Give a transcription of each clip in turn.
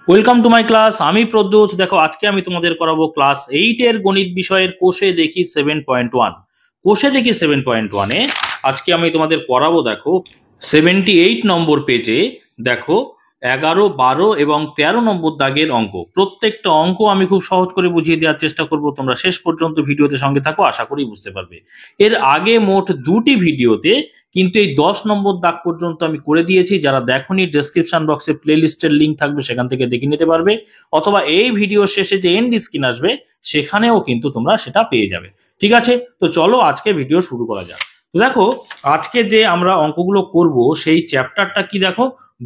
Welcome to my class. আমি প্রদ্যুৎ। দেখো, আজকে আমি তোমাদের করাবো ক্লাস 8 এর গণিত বিষয়ের কোষে দেখি 7.1। কোষে দেখি 7.1-এ আজকে আমি তোমাদের পড়াবো। দেখো 78 নম্বর পেজে দেখো 11, 12 এবং 13 নম্বর দাগের অঙ্ক। প্রত্যেকটা অঙ্ক আমি খুব সহজ করে বুঝিয়ে দেওয়ার চেষ্টা করব। তোমরা শেষ পর্যন্ত ভিডিওতে সঙ্গে থাকো, আশা করি বুঝতে পারবে। এর আগে মোট দুটি ভিডিওতে কিন্তু এই 10 নম্বর দাগ পর্যন্ত আমি করে দিয়েছি। যারা দেখোনি, ডেসক্রিপশন বক্সে প্লেলিস্টের লিংক থাকবে, সেখান থেকে দেখে নিতে পারবে, অথবা এই ভিডিও শেষে যে এন্ড স্ক্রিন আসবে সেখানেও কিন্তু তোমরা সেটা পেয়ে যাবে। ঠিক আছে, তো চলো আজকে ভিডিও শুরু করা যাক। তো দেখো, আজকে যে আমরা অঙ্কগুলো করব সেই চ্যাপ্টারটা কি, দেখো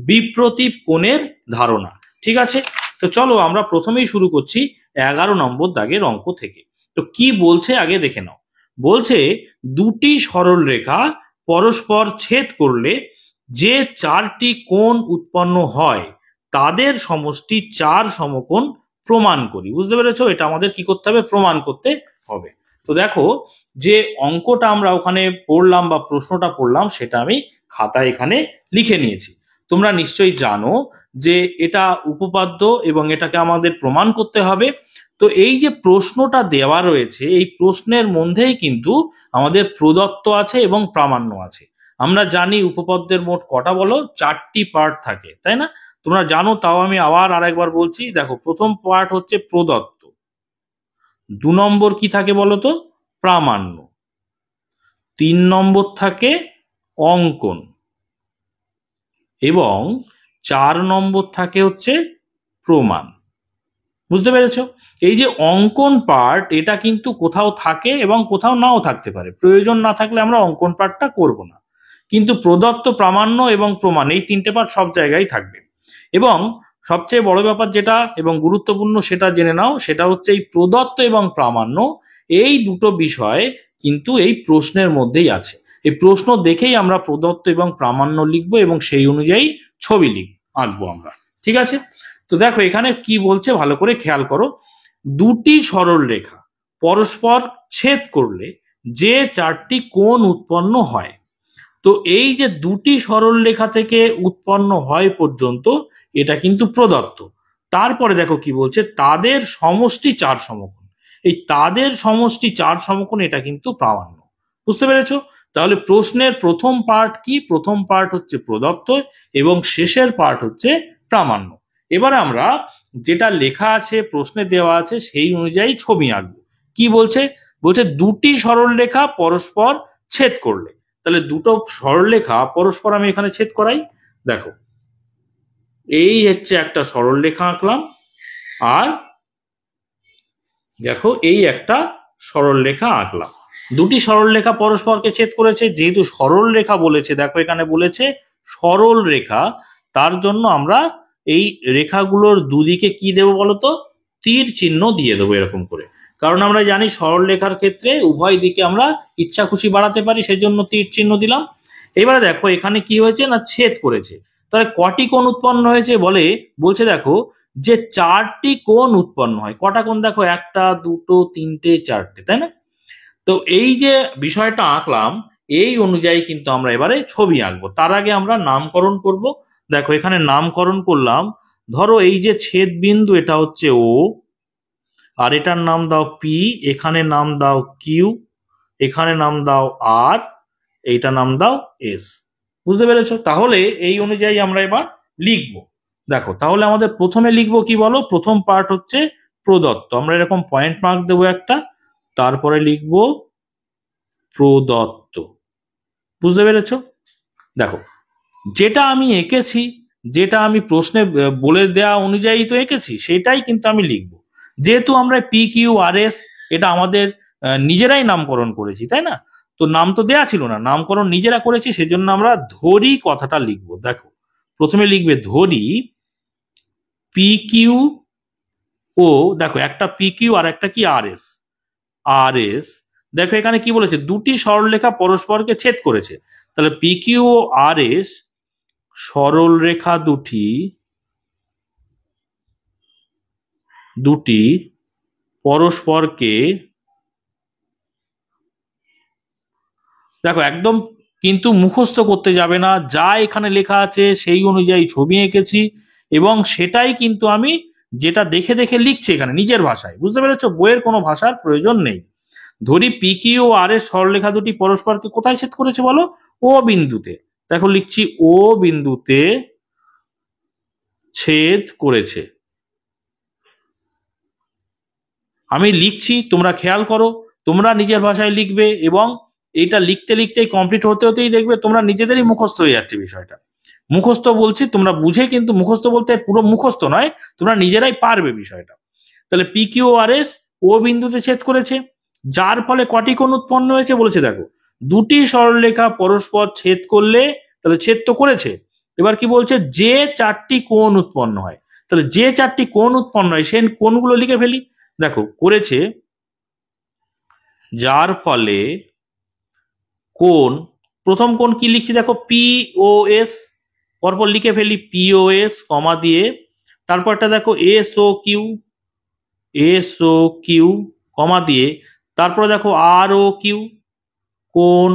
বিপ্রতীপ কোণের ধারণা। ঠিক আছে, তো চলো আমরা প্রথমেই শুরু করছি 11 নম্বর দাগের অঙ্ক থেকে। তো কি বলছে আগে দেখে নাও। বলছে দুটি সরল রেখা পরস্পর ছেদ করলে যে চারটি কোণ উৎপন্ন হয় তাদের সমষ্টি 4 সমকোণ প্রমাণ করি। বুঝতে পেরেছো? এটা আমাদের কি করতে হবে? প্রমাণ করতে হবে। তো দেখো, যে অঙ্কটা আমরা ওখানে পড়লাম বা প্রশ্নটা পড়লাম সেটা আমি খাতায় এখানে লিখে নিয়েছি। তোমরা নিশ্চয়ই জানো যে এটা উপপাদ্য এবং এটাকে আমাদের প্রমাণ করতে হবে। তো এই যে প্রশ্নটা দেওয়া রয়েছে, এই প্রশ্নের মধ্যেই কিন্তু আমাদের প্রদত্ত আছে এবং প্রামাণ্য আছে। আমরা জানি উপপাদ্যের মোট কটা বলো? 4টি পার্ট থাকে, তাই না? তোমরা জানো, তাও আমি আবার আরেকবার বলছি। দেখো, প্রথম পার্ট হচ্ছে প্রদত্ত, 2 নম্বর কি থাকে বলো তো? প্রামাণ্য, 3 নম্বর থাকে অঙ্কন, এবং 4 নম্বর থাকে হচ্ছে প্রমাণ। বুঝতে পেরেছো? এই যে অঙ্কন পার্ট, এটা কিন্তু কোথাও থাকে এবং কোথাও নাও থাকতে পারে। প্রয়োজন না থাকলে আমরা অঙ্কন পার্টটা করব না, কিন্তু প্রদত্ত, প্রামাণ্য এবং প্রমাণ এই 3টে পার্ট সব জায়গায় থাকবে। এবং সবচেয়ে বড় ব্যাপার যেটা এবং গুরুত্বপূর্ণ সেটা জেনে নাও, সেটা হচ্ছে এই প্রদত্ত এবং প্রামাণ্য এই দুটো বিষয় কিন্তু এই প্রশ্নের মধ্যেই আছে। এই প্রশ্ন দেখেই আমরা প্রদত্ত এবং প্রামাণ্য লিখবো এবং সেই অনুযায়ী ছবি আঁকবো আমরা। ঠিক আছে, তো দেখো এখানে কি বলছে ভালো করে খেয়াল করো। দুটি সরল রেখা পরস্পর ছেদ করলে যে চারটি কোণ উৎপন্ন হয়। তো এই যে দুটি সরল রেখা থেকে উৎপন্ন হয় পর্যন্ত এটা কিন্তু প্রদত্ত। তারপরে দেখো কি বলছে, তাদের সমষ্টি 4 সমকোণ। এই তাদের সমষ্টি 4 সমকোণ এটা কিন্তু প্রামাণ্য। বুঝতে পেরেছো? তাহলে প্রশ্নের প্রথম পার্ট কি? প্রথম পার্ট হচ্ছে প্রদত্ত এবং শেষের পার্ট হচ্ছে প্রামাণ্য। এবারে আমরা যেটা লেখা আছে, প্রশ্নে দেওয়া আছে, সেই অনুযায়ী ছবি আঁকবো। কি বলছে? বলছে দুটি সরল রেখা পরস্পর ছেদ করলে। তাহলে দুটো সরলরেখা পরস্পর আমি এখানে ছেদ করাই। দেখো, এই হচ্ছে একটা সরলরেখা আঁকলাম, আর দেখো এই একটা সরলরেখা আঁকলাম। দুটি সরলরেখা পরস্পরকে ছেদ করেছে। যেহেতু সরলরেখা বলেছে, দেখো এখানে বলেছে সরল রেখা, তার জন্য আমরা এই রেখাগুলোর দুদিকে কি দেবো বলতো? তীর চিহ্ন দিয়ে দেবো এরকম করে। কারণ আমরা জানি সরল রেখার ক্ষেত্রে উভয় দিকে আমরা ইচ্ছা খুশি বাড়াতে পারি, সেই জন্য তীর চিহ্ন দিলাম। এবারে দেখো এখানে কি হয়েছে না, ছেদ করেছে। তাহলে কটি কোণ উৎপন্ন হয়েছে বলছে দেখো যে 4টি কোণ উৎপন্ন হয়। কটা কোণ দেখো? 1, 2, 3, 4টে, তাই না? তো এই যে বিষয়টা আঁকলাম, এই অনুযায়ী কিন্তু আমরা এবারে ছবি আঁকবো। তার আগে আমরা নামকরণ করব। দেখো এখানে নামকরণ করলাম। ধরো এই যে ছেদ বিন্দু, এটা হচ্ছে ও, আর এটার নাম দাও পি, এখানে নাম দাও কিউ, এখানে নাম দাও আর, এইটা নাম দাও এস। বুঝতে পেরেছো? তাহলে এই অনুযায়ী আমরা এবার লিখবো। দেখো তাহলে আমাদের প্রথমে লিখবো কি বলো? প্রথম পার্ট হচ্ছে প্রদত্ত। আমরা এরকম পয়েন্ট মার্ক দেবো একটা, তারপরে লিখবো প্রদত্ত। বুঝতে পেরেছো? দেখো, যেটা আমি এঁকেছি, যেটা আমি প্রশ্নে বলে দেওয়া অনুযায়ী তো এঁকেছি, সেটাই কিন্তু আমি লিখবো। যেহেতু আমরা পি কিউ আর এস এটা আমাদের নিজেরাই নামকরণ করেছি, তাই না? তো নাম তো দেয়া ছিল না, নামকরণ নিজেরা করেছি, সেজন্য আমরা ধরি কথাটা লিখবো। দেখো প্রথমে লিখবে ধরি পি কিউ ও, দেখো একটা পি কিউ আর একটা কি আর এস। আর এস, দেখো এখানে কি বলেছে? দুটি সরলরেখা পরস্পরকে ছেদ করেছে। তাহলে পি কিউ ও আর এস সরলরেখা দুটি পরস্পরকে, দেখো একদম কিন্তু মুখস্থ করতে যাবে না, যা এখানে লেখা আছে সেই অনুযায়ী ছবি এঁকেছি এবং সেটাই কিন্তু আমি যেটা দেখে দেখে লিখছি এখানে নিজের ভাষায়, বুঝতে পেরেছো? বইয়ের কোনো ভাষার প্রয়োজন নেই। ধরি পি কিউ আর এর সরলরেখা দুটি পরস্পরকে কোথায় ছেদ করেছে বলো? ও বিন্দুতে। দেখো লিখছি ও বিন্দুতে ছেদ করেছে। আমি লিখছি, তোমরা খেয়াল করো, তোমরা নিজের ভাষায় লিখবে এবং এটা লিখতে লিখতেই কমপ্লিট হতে হতেই দেখবে তোমরা নিজেদেরই মুখস্থ হয়ে যাচ্ছে বিষয়টা। মুখস্থ বলছি তোমরা বুঝে, কিন্তু মুখস্থ বলতে পুরো মুখস্থ নয়, তোমরা নিজেরাই পারবে বিষয়টা। তাহলে পি কিউ আর এস ও বিন্দুতে ছেদ করেছে, যার ফলে কটি কোণ উৎপন্ন হয়েছে বলেছে। দেখো দুটি সরলরেখা পরস্পর ছেদ করলে, তাহলে ছেদ তো করেছে, এবার কি বলছে? যে চারটি কোণ উৎপন্ন হয়। তাহলে যে চারটি কোণ উৎপন্ন হয় সেই কোণগুলো লিখে ফেলি। দেখো করেছে, যার ফলে কোণ, প্রথম কোণ কি লিখছি দেখো পি ও এস, পরপর লিখে ফেলি পি ও এস কমা দিয়ে, তারপরটা দেখো S O Q, S O Q comma দিয়ে, তারপরে দেখো আর ও কিউ, কোণ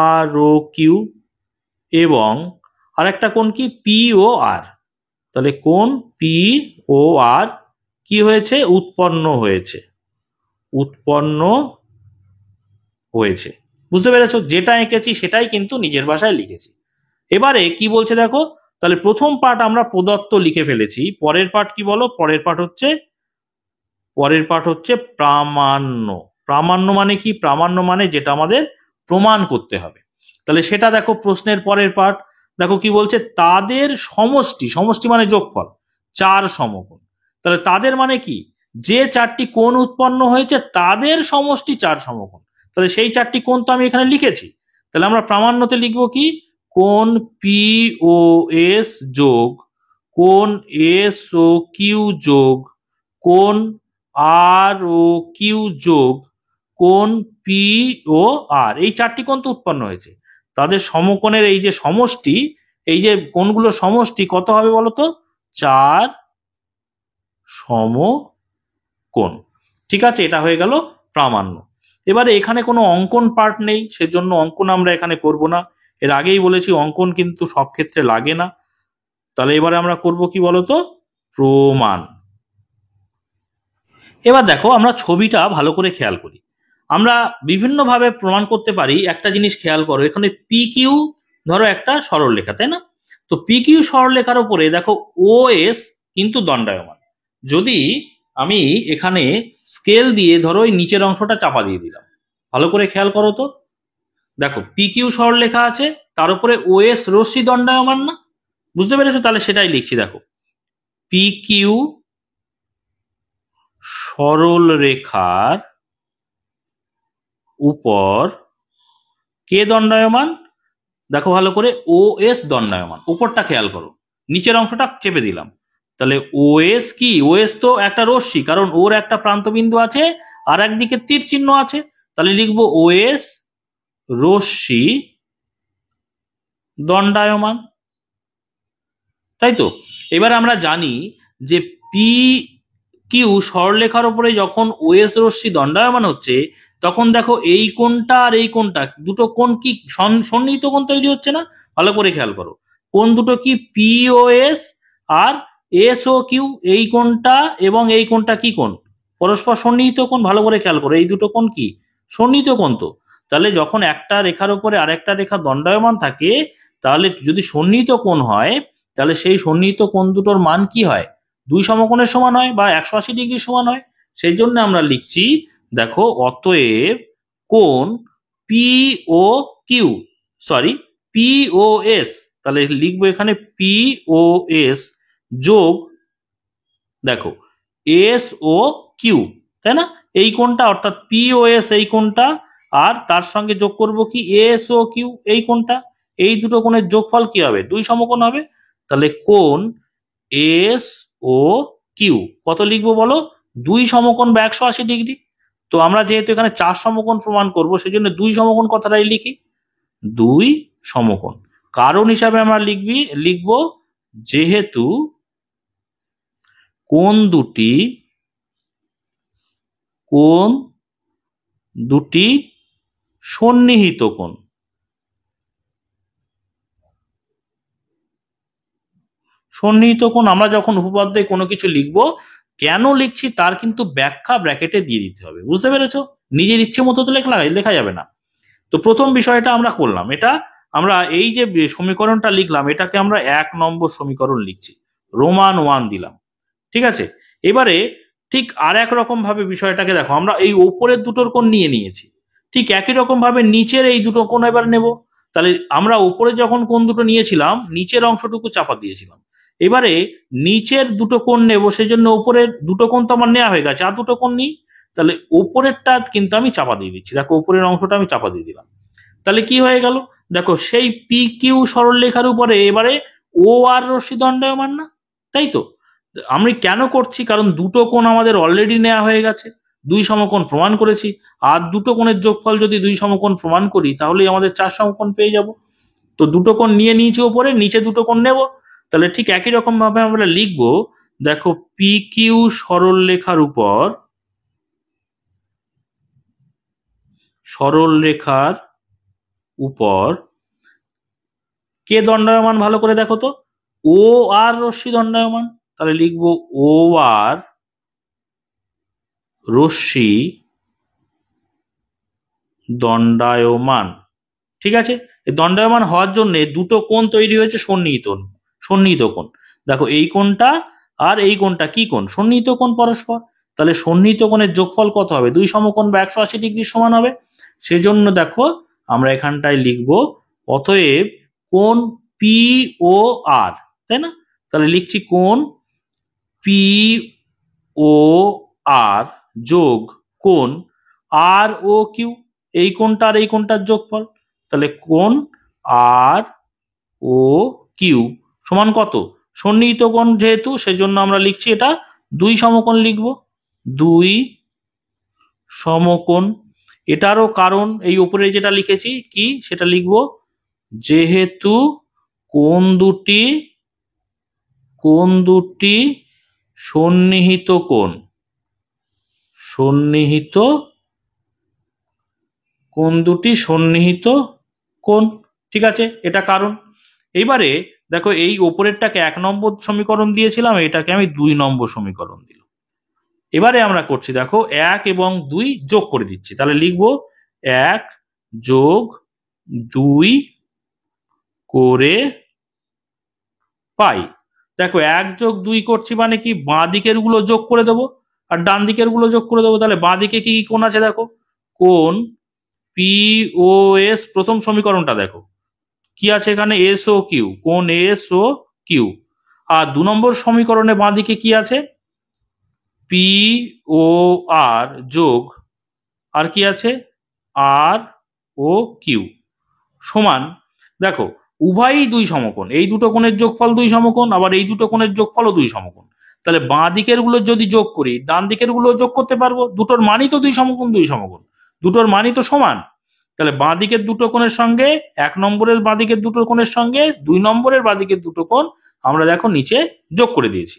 আর ও কিউ, এবং আরেকটা কোণ কি পি ও আর। তাহলে কোণ পি ও আর কি হয়েছে? উৎপন্ন হয়েছে, উৎপন্ন হয়েছে। বুঝতে পেরেছো? যেটা এঁকেছি সেটাই কিন্তু নিজের ভাষায় লিখেছি। এবারে কি বলছে দেখো, তাহলে প্রথম পার্ট আমরা প্রদত্ত লিখে ফেলেছি, পরের পার্ট কি বলো? পরের পার্ট হচ্ছে প্রামাণ্য। প্রামাণ্য মানে কি? প্রামাণ্য মানে যেটা আমাদের প্রমাণ করতে হবে। তাহলে সেটা দেখো প্রশ্নের পরের পার্ট, দেখো কি বলছে? তাদের সমষ্টি, সমষ্টি মানে যোগফল, চার সমকোণ। তাহলে তাদের মানে কি? যে চারটি কোণ উৎপন্ন হয়েছে তাদের সমষ্টি চার সমকোণ। তাহলে সেই চারটি কোণ তো আমি এখানে লিখেছি। তাহলে আমরা প্রামাণ্যতে লিখবো কি? কোণ পি ও এস যোগ কোণ এস ও কিউ যোগ কোণ আর ও কিউ যোগ কোণ পি ও আর, এই চারটি কোণ তো উৎপন্ন হয়েছে। তাদের সমকোণের এই যে সমষ্টি, এই যে কোণগুলো সমষ্টি কত হবে বলতো? চার সমকোণ। ঠিক আছে, এটা হয়ে গেল প্রামাণ্য। এবারে এখানে কোনো অঙ্কন পার্ট নেই, সেজন্য অঙ্কন আমরা এখানে করব না। এর আগেই বলেছি অঙ্কন কিন্তু সব ক্ষেত্রে লাগে না। তাহলে এবারে আমরা করব কি বলতো? প্রমাণ। এবার দেখো আমরা ছবিটা ভালো করে খেয়াল করি। আমরা বিভিন্নভাবে প্রমাণ করতে পারি। একটা জিনিস খেয়াল করো, এখানে পি কিউ ধরো একটা সরলরেখা, তাই না? তো পি কিউ সরলরেখার উপরে দেখো ও এস কিন্তু দণ্ডায়মান। যদি আমি এখানে স্কেল দিয়ে ধরো এই নিচের অংশটা চাপা দিয়ে দিলাম, ভালো করে খেয়াল করো তো, দেখো পি কিউ সরলরেখা আছে, তার উপরে ও এস রশ্মি দণ্ডায়মান না? বুঝতে পেরেছো? তাহলে সেটাই লিখছি, দেখো পি কিউ সরল রেখার উপর কে দণ্ডায়মান? দেখো ভালো করে ও এস দণ্ডায়মান। উপরটা খেয়াল করো, নিচের অংশটা চেপে দিলাম। তাহলে ও এস কি? ও এস তো একটা রশ্মি, কারণ ওর একটা প্রান্ত বিন্দু আছে আর একদিকে তীর চিহ্ন আছে। তাহলে লিখবো ও এস রশ্মি দণ্ডায়মান, তাই তো? এবার আমরা জানি যে পি কিউ সরলরেখার উপরে যখন ও এস রশ্মি দণ্ডায়মান হচ্ছে, তখন দেখো এই কোণটা আর এই কোণটা, দুটো কোণ কি সন্নিহিত কোণ তৈরি হচ্ছে না? ভালো করে খেয়াল করো, কোণ দুটো কি? পি ও এস আর এস ও কিউ, এই কোণটা এবং এই কোণটা কি কোণ? পরস্পর সন্নিহিত কোণ। ভালো করে খেয়াল করো, এই দুটো কোণ কি? সন্নিহিত কোণ তো। তাহলে যখন একটা রেখার উপরে আরেকটা রেখা দণ্ডায়মান থাকে, তাহলে যদি সন্নিহিত কোণ হয়, তাহলে সেই সন্নিহিত কোণ দুটোর মান কি হয়? দুই সমকোণের সমান হয় বা 180 ডিগ্রি সমান হয়। সেই জন্য আমরা লিখছি, দেখো অতএব কোণ P O Q, sorry P ও এস, তাহলে লিখবো এখানে পি ও এস যোগ দেখো এস ও কিউ, তাই না? এই কোণটা অর্থাৎ পি ও এস এই কোণটা, আর তার সঙ্গে যোগ করব কি? এস ও কিউ এই কোণটা। এই দুটো কোণের যোগফল কি হবে? দুই সমকোণ হবে। তাহলে কোণ এস ও কিউ কত লিখবো বলো? দুই সমকোণ বা 180 ডিগ্রি। তো আমরা যেহেতু এখানে চার সমকোণ প্রমাণ করব, সেই জন্য দুই সমকোণ কথাটাই লিখি, দুই সমকোণ। কারণ হিসাবে আমরা লিখবো যেহেতু কোণ দুটি সন্নিহিত কোণ, সন্নিহিত কোণ আমরা যখন উপপাদ্যে কোনো কিছু লিখবো, কেন লিখছি তার কিন্তু ব্যাখ্যা ব্র্যাকেটে দিয়ে দিতে হবে, বুঝতে পেরেছো? নিজের ইচ্ছে মতো তো লেখা যাবে না। তো প্রথম বিষয়টা আমরা করলাম, এটা আমরা এই যে সমীকরণটা লিখলাম এটাকে আমরা 1 নম্বর সমীকরণ লিখছি, রোমান 1 দিলাম। ঠিক আছে, এবারে ঠিক আর এক রকম ভাবে বিষয়টাকে দেখো, আমরা এই ওপরের দুটোর কোণ নিয়ে নিয়েছি, ঠিক একই রকম ভাবে নিচের এই দুটো কোণ এবার নেব। তাহলে আমরা উপরে যখন কোণ দুটো নিয়েছিলাম নিচের অংশটুকু চাপা দিয়েছিলাম, এবারে নিচের দুটো কোণ নেব, সেই জন্য উপরের দুটো কোণ তো আমার নেওয়া হয়ে গেছে, আর দুটো কোণ নিই। তাহলে উপরেরটা কিন্তু আমি চাপা দিয়ে দিচ্ছি, দেখো উপরের অংশটা আমি চাপা দিয়ে দিলাম। তাহলে কি হয়ে গেল, দেখো সেই পি কিউ সরলরেখার উপরে এবারে ও আর রশ্মি দণ্ডায়মান না, তাই তো? আমি কেন করছি, কারণ দুটো কোণ আমাদের অলরেডি নেওয়া হয়ে গেছে, দুই সমকোণ প্রমাণ করেছি, আর দুটো কোণের যোগফল যদি দুই সমকোণ প্রমাণ করি তাহলেই আমাদের 4 সমকোণ পেয়ে যাব। তো দুটো কোণ নিয়ে নিয়েছি ওপরে, নিচে দুটো কোণ নেব। তাহলে ঠিক একই রকম ভাবে আমরা লিখবো, দেখো পি কিউ সরলরেখার উপর, সরলরেখার উপর কে দণ্ডায়মান, ভালো করে দেখো তো, ও আর রশ্মি দণ্ডায়মান। তাহলে লিখবো ও আর রশ্মি দণ্ডায়মান। ঠিক আছে, এই দণ্ডায়মান হওয়ার জন্য দুটো কোণ তৈরি হয়েছে সন্নিহিত কোণ। দেখো এই কোণটা আর এই কোণটা কি কোণ, সন্নিহিত কোণ পরস্পর। তাহলে সন্নিহিত কোণের যোগফল কত হবে, দুই সমকোণ বা 180 ডিগ্রির সমান হবে। সেজন্য দেখো আমরা এখানটায় লিখবো অতএব কোণ পি ও আর, তাই না? তাহলে লিখছি কোণ পি ও আর যোগ কোণ আর ও কিউ, এই কোণটা আর এই কোণটার যোগফল। তাহলে কোণ আর ও কিউ সমান কত, সন্নিহিত কোণ যেহেতু সেজন্য আমরা লিখছি এটা দুই সমকোণ, লিখব দুই সমকোণ। এটারও কারণ এই উপরে যেটা লিখেছি কি সেটা লিখব, যেহেতু কোণ দুটি সন্নিহিত কোণ, ঠিক আছে, এটা কারণ। এইবারে দেখো এই ওপরেরটাকে 1 নম্বর সমীকরণ দিয়েছিলাম, এটাকে আমি 2 নম্বর সমীকরণ দিলাম। এবারে আমরা করছি দেখো 1 এবং 2 যোগ করে দিচ্ছি, তাহলে লিখবো 1 যোগ 2 করে পাই। দেখো 1 যোগ 2 করছি মানে কি, বাঁ দিকের গুলো যোগ করে দেবো আর ডান দিকের গুলো যোগ করে দেবো। তাহলে বাঁ দিকে কি কি কোণ আছে দেখো, কোণ পি ও এস, প্রথম সমীকরণটা দেখো কি আছে এখানে, এস ও কিউ, কোণ এস ও কিউ। আর 2 নম্বর সমীকরণে বাঁ দিকে কি আছে, পি ও আর যোগ আর কি আছে, আর ও কিউ সমান, দেখো উভয়ই দুই সমকোণ, এই দুটো কোণের যোগফল দুই সমকোণ, আবার এই দুটো কোণের যোগফলও দুই সমকোণ। তাহলে বাঁ দিকের গুলো যদি যোগ করি ডান দিকের গুলো যোগ করতে পারবো, দুটোর মানই তো দুই সমকোণ, দুটোর মানই তো সমান। তাহলে বাঁ দিকের দুটো কোণের সঙ্গে 1 নম্বরের বাঁ দিকের দুটো কোণের সঙ্গে 2 নম্বরের বাঁ দিকের দুটো কোণ আমরা দেখো নিচে যোগ করে দিয়েছি।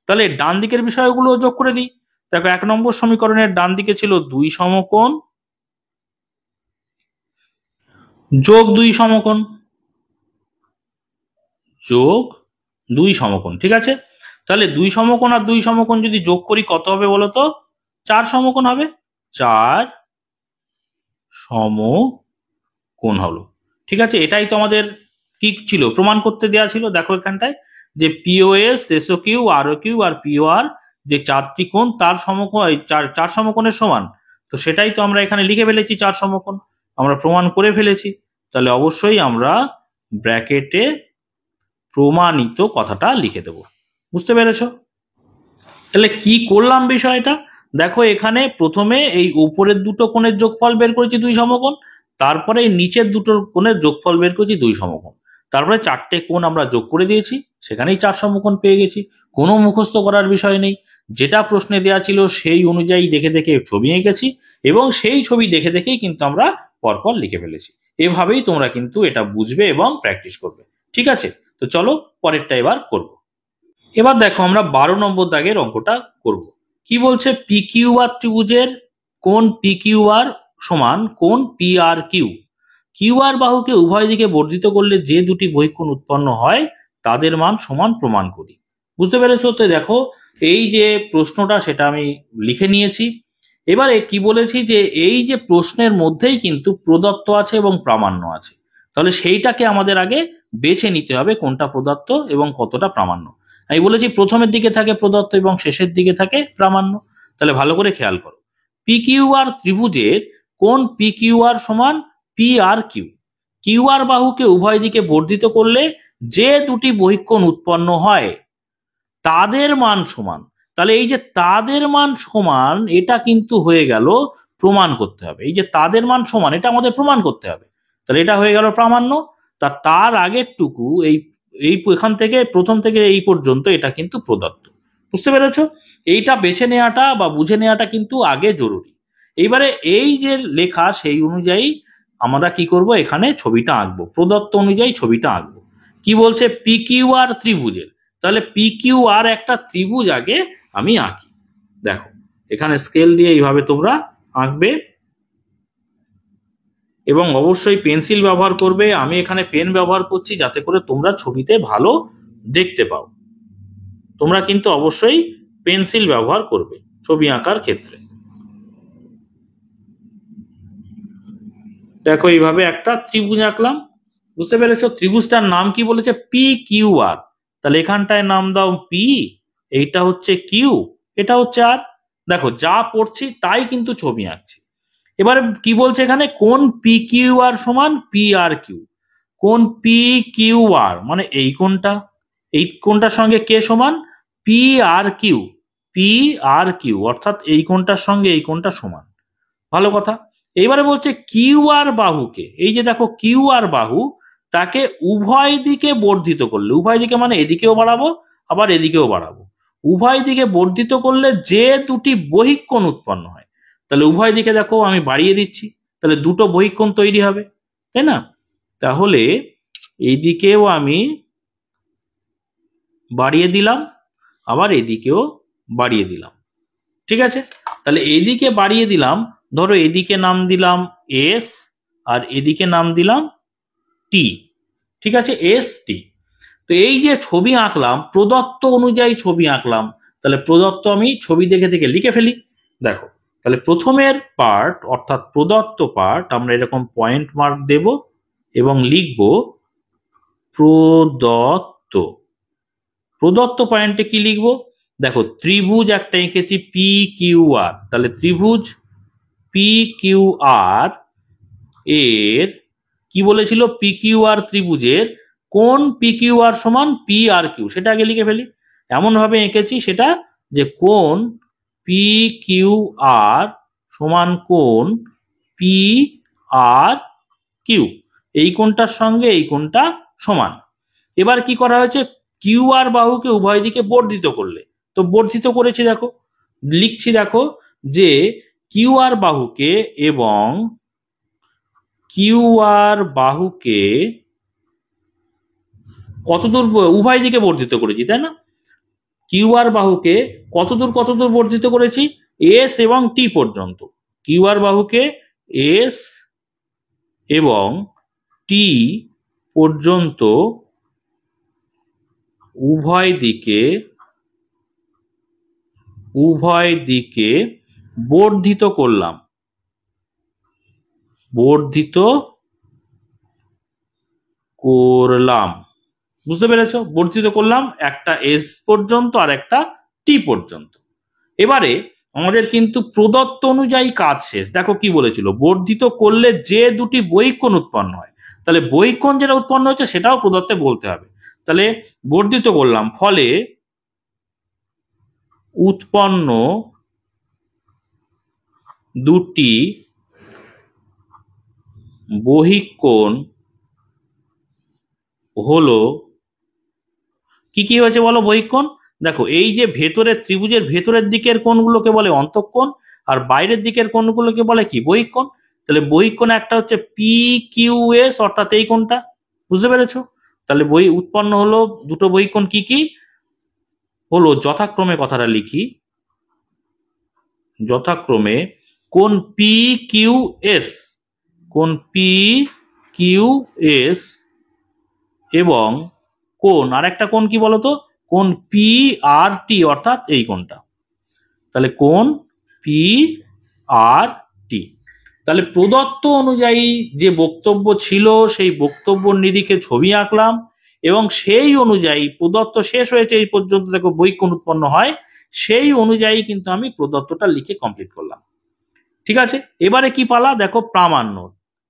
তাহলে ডান দিকের বিষয়গুলো যোগ করে দিই। দেখো 1 নম্বর সমীকরণের ডান দিকে ছিল 2 সমকোণ যোগ 2 সমকোণ যোগ 2 সমকোণ, ঠিক আছে। তাহলে 2 সমকোণ আর 2 সমকোণ যদি যোগ করি কত হবে বলতো, 4 সমকোণ হবে, 4 সমকোণ হলো। ঠিক আছে, এটাই তো আমাদের কি ছিল, প্রমাণ করতে দেওয়া ছিল। দেখো এখানটায় যে POS S O Q R O Q R পিও আর যে 4টি কোণ তার সমকোণ, 4 সমকোণের সমান। তো সেটাই তো আমরা এখানে লিখে ফেলেছি, 4 সমকোণ আমরা প্রমাণ করে ফেলেছি। তাহলে অবশ্যই আমরা ব্র্যাকেটে প্রমাণিত কথাটা লিখে দেব, বুঝতে পেরেছো? তাহলে কি করলাম বিষয়টা, দেখো এখানে প্রথমে এই উপরের দুটো কোণের যোগফল বের করেছি 2 সমকোণ, তারপরে এই নিচের দুটো কোণের যোগফল বের করেছি 2 সমকোণ, তারপরে 4টে কোণ আমরা যোগ করে দিয়েছি, সেখানেই 4 সমকোণ পেয়ে গেছি। কোনো মুখস্থ করার বিষয় নেই, যেটা প্রশ্নে দেওয়া ছিল সেই অনুযায়ী দেখে দেখে ছবি এঁকেছি এবং সেই ছবি দেখে দেখেই কিন্তু আমরা পরপর লিখে ফেলেছি। এভাবেই তোমরা কিন্তু এটা বুঝবে এবং প্র্যাকটিস করবে। ঠিক আছে, তো চলো পরেরটা এবার করব। এবার দেখো আমরা 12 নম্বর দাগের অঙ্কটা করব। কি বলছে, পি কিউ আর ত্রিভুজের কোণ পি কিউ আর সমান কোণ P R Q. Q R বাহুকে উভয় দিকে বর্ধিত করলে যে দুটি বহিঃকোণ উৎপন্ন হয় তাদের মান সমান প্রমাণ করি। বুঝতে পেরেছো? তো দেখো এই যে প্রশ্নটা সেটা আমি লিখে নিয়েছি। এবারে কি বলেছি যে এই যে প্রশ্নের মধ্যেই কিন্তু প্রদত্ত আছে এবং প্রামাণ্য আছে, তাহলে সেইটাকে আমাদের আগে বেছে নিতে হবে কোনটা প্রদত্ত এবং কতটা প্রামাণ্য। আমি বলেছি প্রথমের দিকে থাকে প্রদত্ত এবং শেষের দিকে থাকে প্রামাণ্য। তাহলে ভালো করে খেয়াল করো, পি কিউ আর ত্রিভুজের কোন পি কিউ আর সমান P R Q. Q R বাহুকে উভয় দিকে বর্ধিত করলে যে দুটি বহিঃকোণ উৎপন্ন হয় তাদের মান সমান। তাহলে এই যে তাদের মান সমান এটা কিন্তু হয়ে গেল প্রমাণ করতে হবে। এই যে তাদের মান সমান এটা আমাদের প্রমাণ করতে হবে, তাহলে এটা হয়ে গেল প্রামাণ্য। তার আগের টুকু এই এই এখান থেকে প্রথম থেকে এই পর্যন্ত এটা কিন্তু প্রদত্ত। বুঝতে পেরেছো? এইটা বেছে নেওয়াটা বা বুঝে নেওয়াটা কিন্তু আগে জরুরি। এইবারে এই যে লেখা সেই অনুযায়ী আমরা কি করব, এখানে ছবিটা আঁকবো, প্রদত্ত অনুযায়ী ছবিটা আঁকবো। কি বলছে, পি কিউ আর ত্রিভুজের, তাহলে পি কিউ আর একটা ত্রিভুজ আগে আমি আঁকি। দেখো এখানে স্কেল দিয়ে এইভাবে তোমরা আঁকবে এবং অবশ্যই পেন্সিল ব্যবহার করবে। আমি এখানে পেন ব্যবহার করছি যাতে করে তোমরা ছবিতে ভালো দেখতে পাও। তোমরা কিন্তু অবশ্যই পেন্সিল ব্যবহার করবে ছবি আঁকার ক্ষেত্রে। দেখো এইভাবে একটা ত্রিভুজ আঁকলাম। বুঝতে পেরেছো? ত্রিভুজটার নাম কি বলেছে, পি কিউ আর। তাহলে এখানটায় নাম দাও পি, এইটা হচ্ছে কিউ, এটা হচ্ছে আর। দেখো যা পড়ছি তাই কিন্তু ছবি আঁকছি। এবারে কি বলছে এখানে, কোন পি কিউ আর সমান পি আর কিউ। কোন পি কিউ আর মানে এই কোনটা, এই কোনটার সঙ্গে কে সমান, P R Q. P R Q অর্থাৎ এই কোনটার সঙ্গে এই কোনটা সমান। ভালো কথা। এইবারে বলছে কিউ আর বাহুকে, এই যে দেখো কিউ আর বাহু, তাকে উভয় দিকে বর্ধিত করলে, উভয় দিকে মানে এদিকেও বাড়াবো আবার এদিকেও বাড়াবো, উভয় দিকে বর্ধিত করলে যে দুটি বহিঃকোণ উৎপন্ন হয়। তাহলে উভয় দিকে দেখো আমি বাড়িয়ে দিচ্ছি, তাহলে দুটো বহিঃকোণ তৈরি হবে, তাই না? তাহলে এইদিকেও আমি বাড়িয়ে দিলাম আবার এদিকেও বাড়িয়ে দিলাম। ঠিক আছে? তাহলে এদিকে বাড়িয়ে দিলাম, ধরো এদিকে নাম দিলাম এস আর এদিকে নাম দিলাম টি। ঠিক আছে, এস টি। তো এই যে ছবি আঁকলাম প্রদত্ত অনুযায়ী ছবি আঁকলাম, তাহলে প্রদত্ত আমি ছবি দেখে দেখে লিখে ফেলি। দেখো তাহলে প্রথমের পার্ট অর্থাৎ প্রদত্ত পার্ট আমরা এরকম পয়েন্ট মার্ক দেব এবং লিখব প্রদত্ত। প্রদত্ত পয়েন্টে কি লিখবো, দেখো ত্রিভুজ একটা এঁকেছি পি কিউ আর, তাহলে ত্রিভুজ পি কিউ আর এর কি বলেছিল, পি কিউ আর ত্রিভুজের কোন পি কিউ আর সমান পি আর কিউ, সেটা আগে লিখে ফেলি। এমন ভাবে এঁকেছি সেটা যে কোন পি কিউ আর সমান কোন পি আর কিউ, এই কোণটার সঙ্গে এই কোণটা সমান। এবার কি করা হয়েছে, কিউ আর বাহুকে উভয় দিকে বর্ধিত করলে, তো বর্ধিত করেছি দেখো, লিখছি দেখো যে কিউ আর বাহুকে এবং কিউ আর বাহুকে কতদূর উভয় দিকে বর্ধিত করেছি, তাই না? কিউ আর বাহুকে কতদূর বর্ধিত করেছি, এস এবং টি পর্যন্ত। কিউ আর বাহুকে এস এবং টি পর্যন্ত উভয় দিকে বর্ধিত করলাম, বুঝতে পেরেছো? বর্ধিত করলাম একটা এস পর্যন্ত আর একটা টি পর্যন্ত। এবারে আমাদের কিন্তু প্রদত্ত অনুযায়ী কাজ শেষ। দেখো কি বলেছিল, বর্ধিত করলে যে দুটি বহিঃকোণ উৎপন্ন হয়, তাহলে বহিঃকোণ যেটা উৎপন্ন হচ্ছে সেটাও প্রদত্তে বলতে হবে। তাহলে বর্ধিত করলাম, ফলে উৎপন্ন দুটি বহিঃকোণ হলো কি কি হয়েছে বলো বহিঃকোণ। দেখো এই যে ভেতরের ত্রিভুজের ভেতরের দিকের কোণগুলোকে বলে অন্তঃকোণ আর বাইরের দিকের কোণগুলোকে বলে কি বহিঃকোণ। তাহলে বহিঃকোণ একটা হচ্ছে পি কিউ এস অর্থাৎ এই কোণটা। বুঝতে পেরেছো? তাহলে উৎপন্ন হলো দুটো বহিঃকোণ কি কি হলো, যথাক্রমে কথাটা লিখি, যথাক্রমে কোণ পি কিউ এস, কোণ পি কিউ এস এবং কোণ, আর একটা কোণ কি বলতো, কোণ পি আর টি, অর্থাৎ এই কোণটা। তাহলে কোণ পি আর টি। তাহলে প্রদত্ত অনুযায়ী যে বক্তব্য ছিল সেই বক্তব্য নিরিখে ছবি আঁকলাম, এবং সেই অনুযায়ী প্রদত্ত শেষ হয়েছে এই পর্যন্ত, দেখো বহিঃকোণ উৎপন্ন হয়, সেই অনুযায়ী কিন্তু আমি প্রদত্তটা লিখে কমপ্লিট করলাম। ঠিক আছে, এবারে কি পালা দেখো, প্রামাণ্য।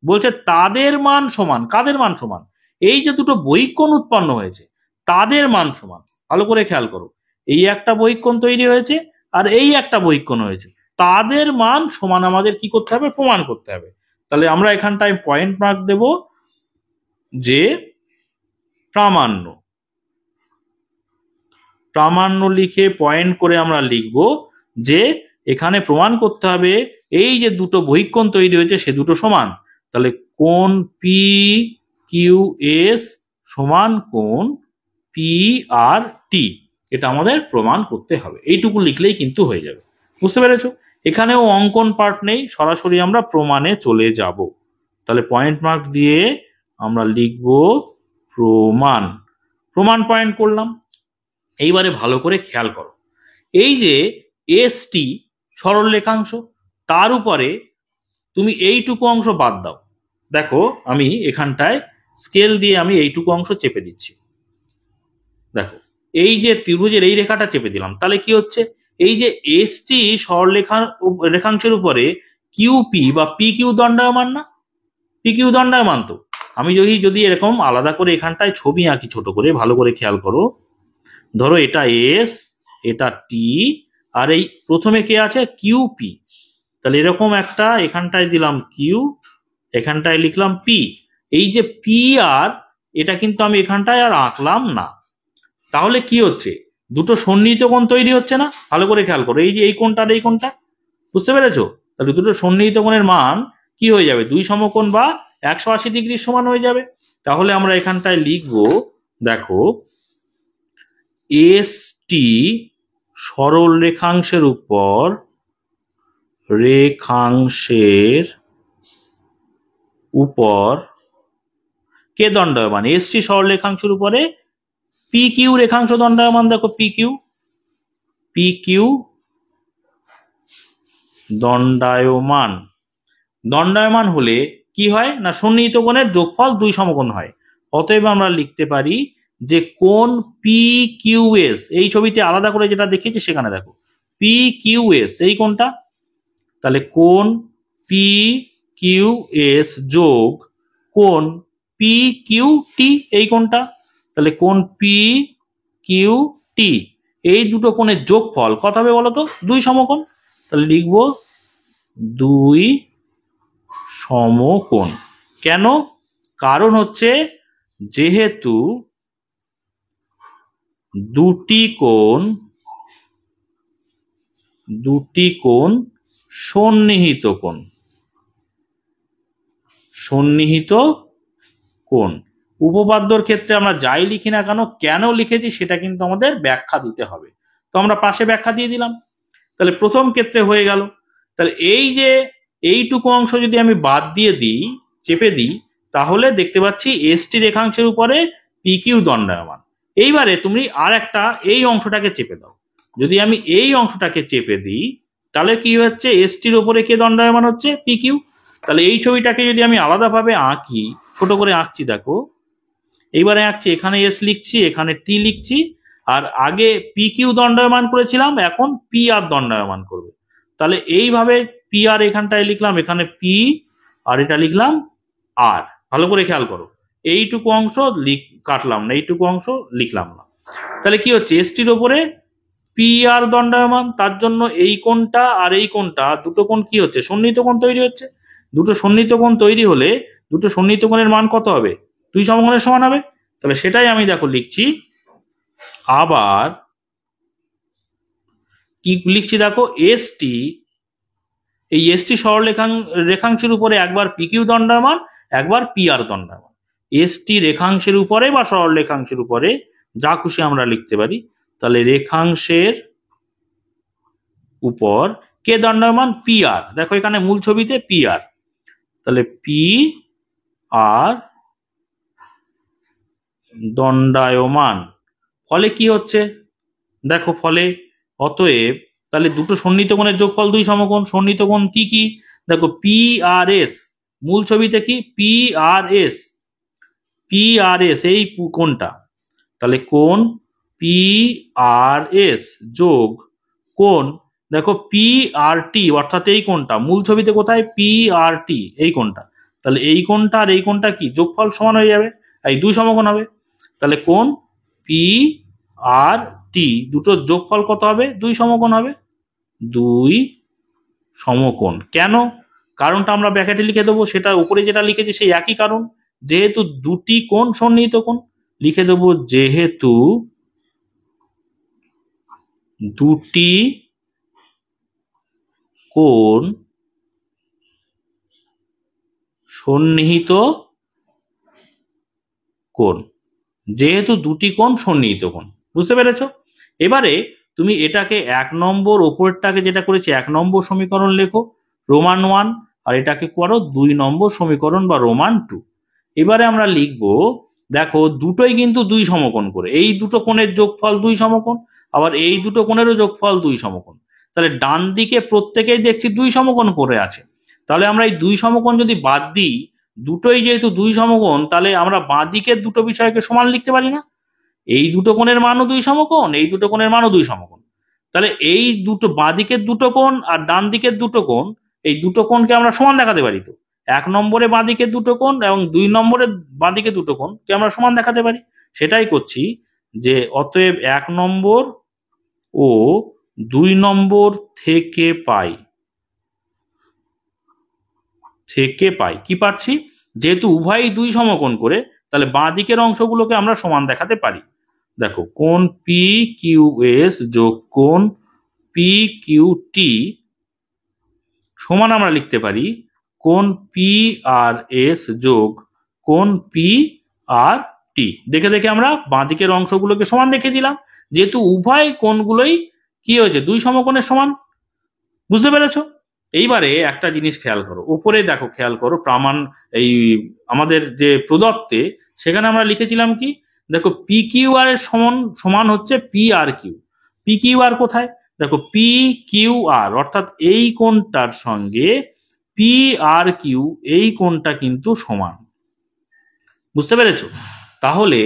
বলছে তাদের মান সমান, কাদের মান সমান, এই যে দুটো বহিঃকোণ উৎপন্ন হয়েছে তাদের মান সমান। ভালো করে খেয়াল করো, এই একটা বহিঃকোণ তৈরি হয়েছে আর এই একটা বহিঃকোণ হয়েছে, তাদের মান সমান আমাদের কি করতে হবে, প্রমাণ করতে হবে। তাহলে আমরা এখানটায় পয়েন্ট মার্ক দেব যে প্রামাণ্য, প্রামাণ্য লিখে পয়েন্ট করে আমরা লিখব যে এখানে প্রমাণ করতে হবে এই যে দুটো বহিঃকোণ তৈরি হয়েছে সে দুটো সমান। তাহলে কোণ পি কিউ এস সমান কোণ পি আর টি, এটা আমাদের প্রমাণ করতে হবে। এইটুকু লিখলেই কিন্তু হয়ে যাবে। বুঝতে পেরেছো? এখানেও অঙ্কন পার্ট নেই, সরাসরি আমরা প্রমাণে চলে যাব। তাহলে পয়েন্ট মার্ক দিয়ে আমরা লিখব প্রমাণ, প্রমাণ পয়েন্ট করলাম। এইবারে ভালো করে খেয়াল করো, এই যে এস টি সরল রেখাংশ, তার উপরে তুমি এইটুকু অংশ বাদ দাও। দেখো আমি এখানটায় স্কেল দিয়ে আমি এইটুকু অংশ চেপে দিচ্ছি। দেখো এই যে ত্রিভুজের এই রেখাটা চেপে দিলাম, তাহলে কি হচ্ছে, এই যে এস টি সরল রেখাংশের উপরে কিউপি বা পি কিউ দণ্ডায়মান না, পি কিউ দণ্ডায়মান। তো আমি যদি এরকম আলাদা করে এখানটায় ছবি আঁকি ছোট করে, ভালো করে খেয়াল করো, ধরো এটা এস, এটা টি, আর এই প্রথমে কে আছে, কিউপি। তাহলে এরকম একটা এখানটায় দিলাম কিউ, এখানটায় লিখলাম পি। এই যে পি আর, এটা কিন্তু আমি এখানটায় আর আঁকলাম না। তাহলে কি হচ্ছে, দুটো সন্নিহিত কোণ তৈরি হচ্ছে না? ভালো করে খেয়াল করো, এই যে এই কোণটা আর এই কোণটা, বুঝতে পেরেছো? তাহলে দুটো সন্নিহিত কোণের মান কি হয়ে যাবে, দুই সমকোণ বা 180 ডিগ্রির সমান হয়ে যাবে। তাহলে আমরা এখানটায় লিখবো, দেখো এস টি সরল রেখাংশের উপর কে দণ্ডায়মান, এস টি সরল রেখাংশের উপরে পি কিউ রেখাংশ দণ্ডায়মান। দেখো পি কিউ দণ্ডায়মান। দণ্ডায়মান হলে কি হয় না, সন্নিহিত কোণের যোগফল দুই সমকোণ হয়। অতএব আমরা লিখতে পারি যে কোণ পি কিউ এস, এই ছবিতে আলাদা করে যেটা দেখিয়েছি সেখানে দেখো পি কিউ এস এই কোণটা, তাহলে কোণ পি কিউ এস যোগ কোণ পি কিউ টি এই কোণটা, তাহলে কোণ পি কিউ টি, এই দুটো কোণের যোগফল কত হবে বলতো, দুই সমকোণ। তাহলে লিখবো দুই সমকোণ। কেন? কারণ হচ্ছে যেহেতু দুটি কোণ সন্নিহিত কোণ। উপপাদ্যর ক্ষেত্রে আমরা যাই লিখি না কেন লিখেছি সেটা কিন্তু আমাদের ব্যাখ্যা দিতে হবে। তো আমরা পাশে ব্যাখ্যা দিয়ে দিলাম। তাহলে প্রথম ক্ষেত্রে হয়ে গেল। তাহলে এই যে এইটুকু অংশ যদি আমি বাদ দিয়ে দিই, চেপে দিই, তাহলে দেখতে পাচ্ছি এসটি রেখাংশের উপরে পি কিউ দণ্ডায়মান। এইবারে তুমি আর একটা এই অংশটাকে চেপে দাও। যদি আমি এই অংশটাকে চেপে দিই তাহলে কি হচ্ছে, এসটির উপরে কে দণ্ডায়মান হচ্ছে, পি কিউ। তাহলে এই ছবিটাকে যদি আমি আলাদাভাবে আঁকি, ছোট করে আঁকছি, দেখো এইবারে আঁকছি, এখানে এস লিখছি, এখানে টি লিখছি, আর আগে পি কিউ দণ্ডায়মান করেছিলাম, এখন পি আর দণ্ডায়মান করবে। তাহলে এইভাবে পি আর এখানটায় লিখলাম, এখানে পি, আর এটা লিখলাম আর। ভালো করে খেয়াল করো, এইটুকু অংশ কাটলাম না, এইটুকু অংশ লিখলাম না। তাহলে কি হচ্ছে, এসটির ওপরে পি আর দণ্ডায়মান, তার জন্য এই কোণটা আর এই কোণটা দুটো কোণ কি হচ্ছে, সন্নিহিত কোণ তৈরি হচ্ছে। দুটো সন্নিহিত কোণ তৈরি হলে দুটো সন্নিহিত কোণের মান কত হবে, দুই সমকোণের সমান হবে। তাহলে সেটাই আমি দেখো লিখছি। আবার কি লিখছি দেখো, এসটি, এই এসটি সরল রেখাংশের উপরে একবার পি কিউ দণ্ডায়মান, একবার পি আর দণ্ডায়মান। এসটি রেখাংশের উপরে বা সরল রেখাংশের উপরে যা খুশি আমরা লিখতে পারি। তাহলে রেখাংশের উপর কে দণ্ডায়মান, পি আর। দেখো এখানে মূল ছবিতে পি আর, তাহলে পি আর দণ্ডায়মান। ফলে কি হচ্ছে দেখো, ফলে অতএব তাহলে দুটো সন্নিহিত কোণের যোগফল দুই সমকোণ। সন্নিহিত কোণ কি কি দেখো, পি আর এস, মূল ছবিতে কি P R S, P R S এই কোণটা, তাহলে কোণ পি আর এস যোগ কোণ দেখো পি আর টি, অর্থাৎ এই কোণটা মূল ছবিতে কোথায় পি আর টি এই কোণটা, তাহলে এই কোণটা আর এই কোণটা কি যোগফল সমান হয়ে যাবে, এই দুই সমকোণ হবে। তাহলে কোণ পি আর টি দুটোর যোগফল কত হবে, দুই সমকোণ হবে, দুই সমকোণ। কেন, কারণটা আমরা ব্র্যাকেটে লিখে দেবো, সেটা উপরে যেটা লিখেছি সেই একই কারণ, যেহেতু দুটি কোণ সন্নিহিত কোণ। লিখে দেবো যেহেতু দুটি কোণ সন্নিহিত কোণ, যেহেতু দুটি কোণ সন্নিহিত কোণ। বুঝতে পেরেছো? এবারে তুমি এটাকে 1 নম্বর, ওপরটাকে যেটা করেছি 1 নম্বর সমীকরণ লেখো রোমান 1, আর এটাকে করো 2 নম্বর সমীকরণ বা রোমান 2। এবারে আমরা লিখবো দেখো দুটোই কিন্তু দুই সমকোণ করে, এই দুটো কোণের যোগফল দুই সমকোণ, আবার এই দুটো কোণেরও যোগফল দুই সমকোণ। তাহলে ডান দিকে প্রত্যেকেই দেখছি দুই সমকোণ করে আছে। তাহলে আমরা এই দুই সমকোণ যদি বাদ দিই, দুটোই যেহেতু দুই সমকোণ, তাহলে আমরা বাঁ দিকের দুটো বিষয়কে সমান লিখতে পারি না? এই দুটো কোণের মানও দুই সমকোণ, এই দুটো কোণের মানও দুই সমকোণ। তাহলে এই দুটো বাঁ দিকের দুটো কোণ আর ডান দিকের দুটো কোণ, এই দুটো কোণকে আমরা সমান দেখাতে পারি। তো 1 নম্বরে বাঁ দিকের দুটো কোণ এবং 2 নম্বরে বাঁ দিকের দুটো কোণকে আমরা সমান দেখাতে পারি। সেটাই করছি, যে অতএব 1 নম্বর ও 2 নম্বর থেকে পাই কি পাচ্ছি, যেহেতু উভয়ই দুই সমকোণ করে, তাহলে বাঁ দিকের অংশগুলোকে আমরা সমান দেখাতে পারি। দেখো কোণ পি কিউ এস যোগ কোণ পি কিউ টি সমান আমরা লিখতে পারি কোণ পি আর এস যোগ কোণ পি আর টি। দেখে দেখে আমরা বাঁ দিকের অংশগুলোকে সমান দেখে দিলাম, যেহেতু উভয় কোণগুলোই কি হয়েছে দুই সমকোণের সমান। বুঝতে পেরেছো? এইবারে একটা জিনিস খেয়াল করো, উপরে দেখো খেয়াল করো প্রমাণ, এই আমাদের যে প্রদত্তে সেখানে আমরা লিখেছিলাম কি দেখো পি কিউ আর এর সমান সমান হচ্ছে P R Q. P Q R কোথায় দেখো, পি কিউ আর অর্থাৎ এই কোণটার সঙ্গে পি আর কিউ এই কোণটা কিন্তু সমান। বুঝতে পেরেছো? তাহলে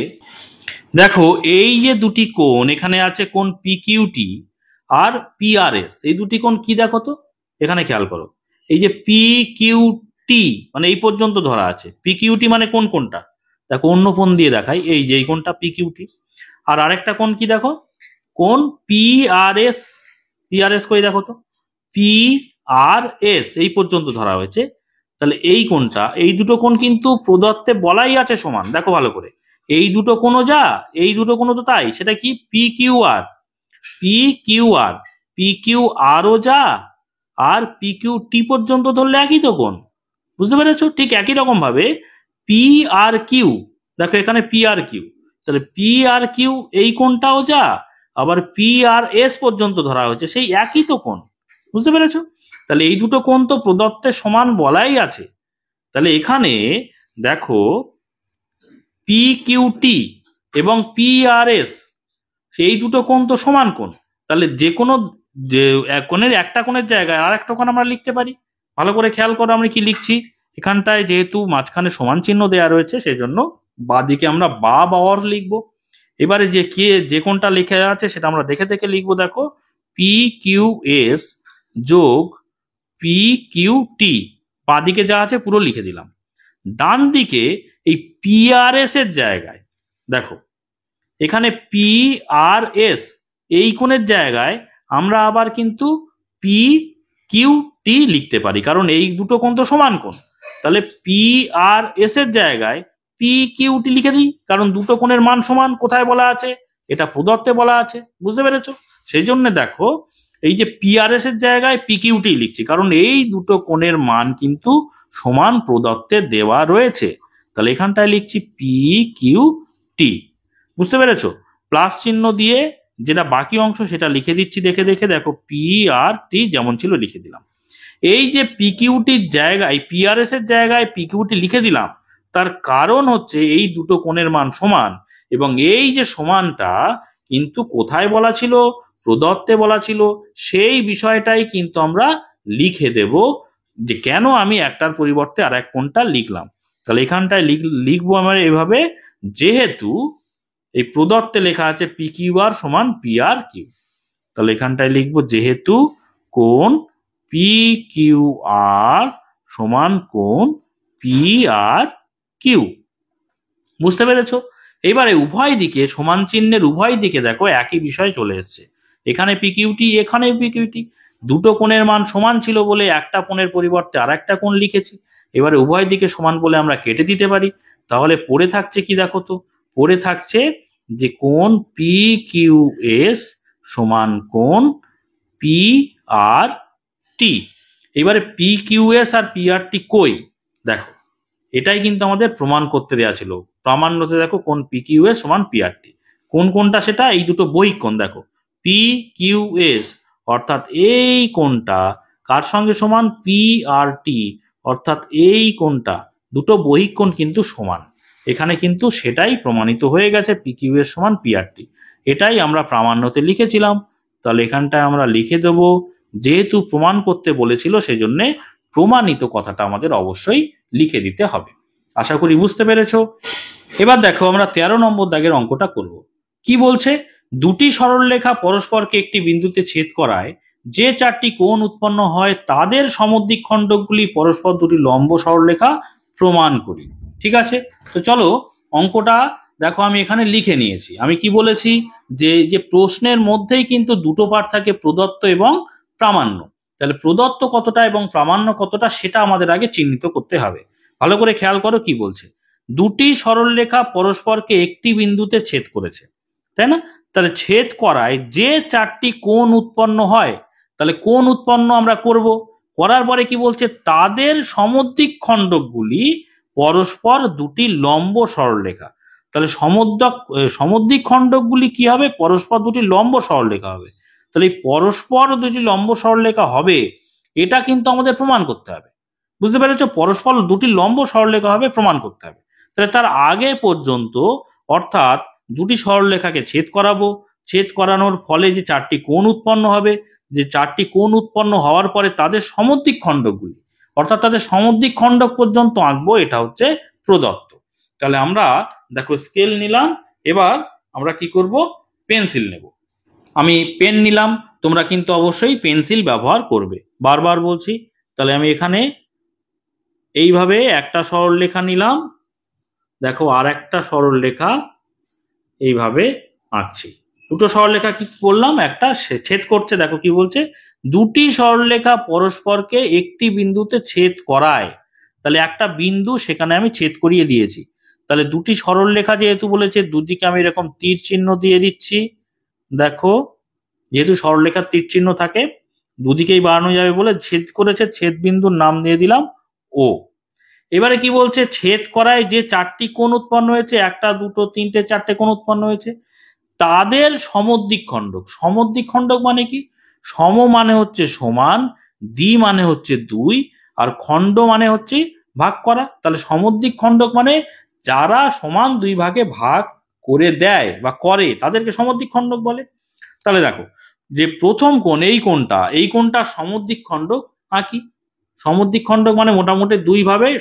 দেখো এই যে দুটি কোণ এখানে আছে, কোণ পি কিউ টি আর পি আর এস, এই দুটি কোণ কি দেখো তো, এখানে খেয়াল করো, এই যে পি কিউ টি মানে এই পর্যন্ত ধরা আছে, পি কিউ টি মানে কোন কোণটা দেখো, অন্য কোণ দিয়ে দেখাই, এই যে এই কোণটা পি কিউ টি। আর আরেকটা কোণ কি দেখো, কোণ P R S, P R S কই দেখো তো, পি আর এস এই পর্যন্ত ধরা হয়েছে। তাহলে এই কোণটা, এই দুটো কোণ কিন্তু প্রদত্তে বলাই আছে সমান, দেখো ভালো করে, এই দুটো কোণও যা এই দুটো কোণও তো তাই, সেটা কি P Q R, P Q R, P Q আরও যা আর পি কিউ টি পর্যন্ত ধরলে একই তো কোণ। বুঝতে পেরেছো? ঠিক একই রকম ভাবে পি আর কিউ, দেখো এখানে পি আর কিউ, তাহলে পি আর কিউ এই কোণটাও যা, আবার পি আর এস পর্যন্ত ধরা হয়েছে সেই একই তো কোণ। বুঝতে পেরেছো? তাহলে এই দুটো কোণ তো প্রদত্তে সমান বলাই আছে। তাহলে এখানে দেখো পি কিউ টি এবং পি আর এস এই দুটো কোণ তো সমান কোণ, তাহলে যে কোনো কোণের একটা কোণের জায়গায় আর একটা কোণ আমরা লিখতে পারি। ভালো করে খেয়াল করো আমরা কি লিখছি, এখানটায় যেহেতু মাঝখানে সমান চিহ্ন দেওয়া রয়েছে সেই জন্য বাঁ দিকে আমরা বা বাওয়ার লিখবো। এবারে যে কোণটা লেখা আছে সেটা আমরা দেখে দেখে লিখবো। দেখো পি কিউ এস যোগ পি কিউ টি, বাঁ দিকে যা আছে পুরো লিখে দিলাম। ডান দিকে এই পি আর এস এর জায়গায় দেখো, এখানে পি আর এস এই কোণের জায়গায় আমরা আবার কিন্তু পি কিউ টি লিখতে পারি, কারণ এই দুটো কোণ তো সমান কোণ। তাহলে পি আর এস এর জায়গায় পি কিউ টি লিখে দিই, কারণ দুটো কোণের মান সমান, কোথায় বলা আছে, এটা প্রদত্তে বলা আছে। বুঝতে পেরেছো? সেই জন্য দেখো এই যে পি আর এস এর জায়গায় পি কিউ টি লিখছি, কারণ এই দুটো কোণের মান কিন্তু সমান প্রদত্তে দেওয়া রয়েছে। তাহলে এখানটায় লিখছি পি কিউ টি। বুঝতে পেরেছো? প্লাস চিহ্ন দিয়ে যেটা বাকি অংশ সেটা লিখে দিচ্ছি দেখে দেখে, দেখো পি আর টি যেমন ছিল লিখে দিলাম। এই যে পিকিউটির জায়গায় পিআরএস এর জায়গায় পিকিউটি লিখে দিলাম, তার কারণ হচ্ছে এই দুটো কোণের মান সমান এবং এই যে সমানটা কিন্তু কোথায় বলা ছিল, প্রদত্তে বলা ছিল, সেই বিষয়টাই কিন্তু আমরা লিখে দেব যে কেন আমি একটার পরিবর্তে আর এক কোনটা লিখলাম। তাহলে এখানটায় লিখবো আমরা এভাবে, যেহেতু এই প্রদত্তে লেখা আছে পি কিউ আর সমান পি আর কিউ, তাহলে এখানটায় লিখবো যেহেতু কোণ পি কিউ আর সমান কোণ পি আর কিউ। বুঝতে পেরেছো? এবারে উভয় দিকে সমান চিহ্নের উভয় দিকে দেখো একই বিষয় চলে এসছে, এখানে পি কিউটি এখানে পি কিউটি, দুটো কোণের মান সমান ছিল বলে একটা কোণের পরিবর্তে আর একটা কোণ লিখেছি। এবারে উভয় দিকে সমান বলে আমরা কেটে দিতে পারি, তাহলে পড়ে থাকছে কি দেখো তো, পড়ে থাকছে যে কোণ পি কিউ এস সমান কোণ পি আর টি। এবারে পি কিউ এস আর পি আর টি কই, দেখো এটাই কিন্তু আমাদের প্রমাণ করতে দেওয়া ছিল। প্রামাণ্যতে দেখো কোণ পি কিউ এস সমান পি আর টি, কোন কোনটা সেটা, এই দুটো বহিক কোণ দেখো পি কিউ এস অর্থাৎ এই কোণটা কার সঙ্গে সমান, পি আর টি অর্থাৎ এই কোণটা, দুটো বহিক কোণ কিন্তু সমান। এখানে কিন্তু সেটাই প্রমাণিত হয়ে গেছে, পি কিউ এস সমান পি আর টি, এটাই আমরা প্রামাণ্যতে লিখেছিলাম। তাহলে এখানটায় আমরা লিখে দেব, যেহেতু প্রমাণ করতে বলেছিল সেই জন্যে প্রমাণিত কথাটা আমাদের অবশ্যই লিখে দিতে হবে। আশা করি বুঝতে পেরেছো। এবার দেখো আমরা 13 নম্বর দাগের অঙ্কটা করব। কি বলছে, দুটি সরলরেখা পরস্পরকে একটি বিন্দুতে ছেদ করায় যে চারটি কোণ উৎপন্ন হয় তাদের সমদ্বিক খণ্ডকগুলি পরস্পর দুটি লম্ব সরলরেখা প্রমাণ করি। ঠিক আছে, তো চলো অঙ্কটা দেখো আমি এখানে লিখে নিয়েছি। আমি কি বলেছি, যে প্রশ্নের মধ্যেই কিন্তু দুটো পার্ট থাকে, প্রদত্ত এবং প্রামাণ্য। তাহলে প্রদত্ত কতটা এবং প্রামাণ্য কতটা সেটা আমাদের আগে চিহ্নিত করতে হবে। ভালো করে খেয়াল করো কি বলছে, দুটি সরলরেখা পরস্পরকে একটি বিন্দুতে ছেদ করেছে, তাই না? তাহলে ছেদ করায় যে চারটি কোণ উৎপন্ন হয়, তাহলে কোণ উৎপন্ন আমরা করব, করার পরে কি বলছে, তাদের সমদ্বিক খণ্ডকগুলি পরস্পর দুটি লম্ব সরলরেখা। তাহলে সমদ্বিক খণ্ডকগুলি কি হবে, পরস্পর দুটি লম্ব সরলরেখা হবে। তাহলে এই পরস্পর দুটি লম্ব সরলরেখা হবে, এটা কিন্তু আমাদের প্রমাণ করতে হবে। বুঝতে পেরেছো? পরস্পর দুটি লম্ব সরলরেখা হবে, প্রমাণ করতে হবে। তাহলে তার আগে পর্যন্ত অর্থাৎ দুটি সরলরেখাকে ছেদ করাবো, ছেদ করানোর ফলে যে চারটি কোণ উৎপন্ন হবে, যে চারটি কোণ উৎপন্ন হওয়ার পরে তাদের সমদ্বিক খণ্ডকগুলি অর্থাৎ তাদের সমদ্বিক খণ্ডক পর্যন্ত আঁকবো, এটা হচ্ছে প্রদত্ত। তাহলে আমরা দেখো স্কেল নিলাম, এবার আমরা কি করব, পেন্সিল নেব। আমি পেন নিলাম, তোমরা কিন্তু অবশ্যই পেন্সিল ব্যবহার করবে, বারবার বলছি। তাহলে আমি এখানে এইভাবে একটা সরলরেখা নিলাম, দেখো আর একটা সরলরেখা এইভাবে আঁকছি। দুটো সরলরেখা কি বললাম, একটা ছেদ করছে, দেখো কি বলছে, দুটি সরলরেখা পরস্পরকে একটি বিন্দুতে ছেদ করায়। তাহলে একটা বিন্দু সেখানে আমি ছেদ করিয়ে দিয়েছি। তাহলে দুটি সরলরেখা যেহেতু বলেছে, দুদিকে আমি এরকম তীর চিহ্ন দিয়ে দিচ্ছি। দেখো যেহেতু সরলরেখার তীর চিহ্ন থাকে, দুদিকেই বাড়ানো যাবে বলে ছেদ করেছে, ছেদ বিন্দুর নাম দিয়ে দিলাম ও। এবারে কি বলছে, ছেদ করায় যে চারটি কোণ উৎপন্ন হয়েছে, একটা দুটো তিনটে চারটে কোণ উৎপন্ন হয়েছে, তাদের সমদ্বিক খণ্ডক। সমদ্বিক খণ্ডক মানে কি, সম মানে হচ্ছে সমান, দ্বি মানে হচ্ছে দুই, আর খণ্ড মানে হচ্ছে ভাগ করা। তাহলে সমদ্বিক খণ্ডক মানে যারা সমান দুই ভাগে ভাগ করে দেয় বা করে, তাদেরকে সমদ্বিক খণ্ডক বলে। তাহলে দেখো যে প্রথম কোণ, এই কোণটা সমদ্বিক খণ্ডক আঁকি। সমদ্বিক খণ্ডক মানে মোটামুটি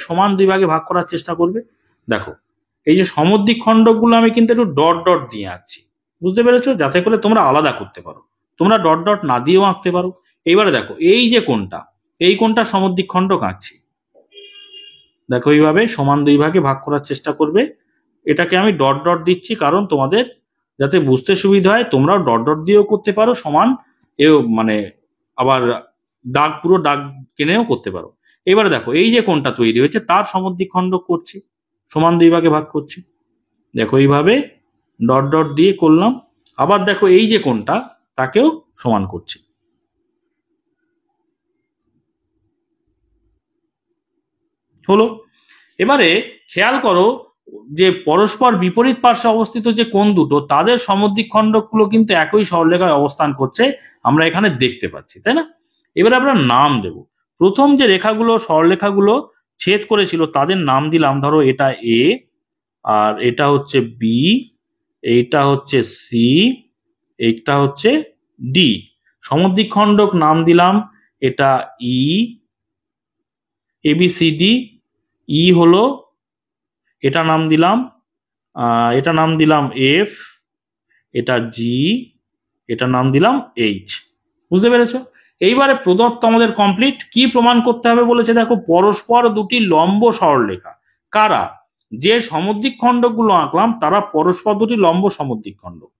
সমান দুই ভাগে ভাগ করার চেষ্টা করবে। দেখো এই যে সমদ্বিক খণ্ডকগুলো আমি কিন্তু একটু ডট ডট দিয়ে আঁকছি, বুঝতে পেরেছো? যাতে করে তোমরা আলাদা করতে পারো, তোমরা ডট ডট না দিয়েও আঁকতে পারো। এইবারে দেখো এই যে কোণটা, এই কোণটা সমদ্বিক খণ্ডক আঁকছি। দেখো এইভাবে সমান দুই ভাগে ভাগ করার চেষ্টা করবে। এটাকে আমি ডট ডট দিচ্ছি কারণ তোমাদের যাতে বুঝতে সুবিধা হয়, তোমরাও ডট ডট দিয়েও করতে পারো, সমান মানে আবার দাগ পুরো দাগ কেনেও করতে পারো। এবারে দেখো এই যে কোণটা তৈরি হয়েছে তার সমদ্বিক খণ্ডক করছি, সমান দুই ভাগে ভাগ করছি। দেখো এইভাবে ডট ডট দিয়ে করলাম। আবার দেখো এই যে কোণটা তাকেও সমান করছি। হলো। এবারে খেয়াল করো যে পরস্পর বিপরীত পার্শ্বে অবস্থিত যে কোণ দুটো, তাদের সমদ্বিক খণ্ডকগুলো কিন্তু একই সরলরেখায় অবস্থান করছে, আমরা এখানে দেখতে পাচ্ছি, তাই না? এবারে আমরা নাম দেব। প্রথম যে রেখাগুলো সরলরেখাগুলো ছেদ করেছিল তাদের নাম দিলাম, ধরো এটা এ আর এটা হচ্ছে বি এইটা হচ্ছে সি, এইটা হচ্ছে ডি। সমদ্বিখণ্ডক নাম দিলাম এটা ই, এবিসিডি। ই হলো, এটা নাম দিলাম এফ, এটা জি, এটা নাম দিলাম এইচ। বুঝতে পেরেছো? এইবারে প্রদত্ত আমাদের কমপ্লিট। কি প্রমাণ করতে হবে বলেছে দেখো, পরস্পর দুটি লম্ব সরলরেখা। কারা? যে সমদ্বিখণ্ডকগুলো আঁকলাম তারা পরস্পর দুটি লম্ব সমদ্বিখণ্ডক,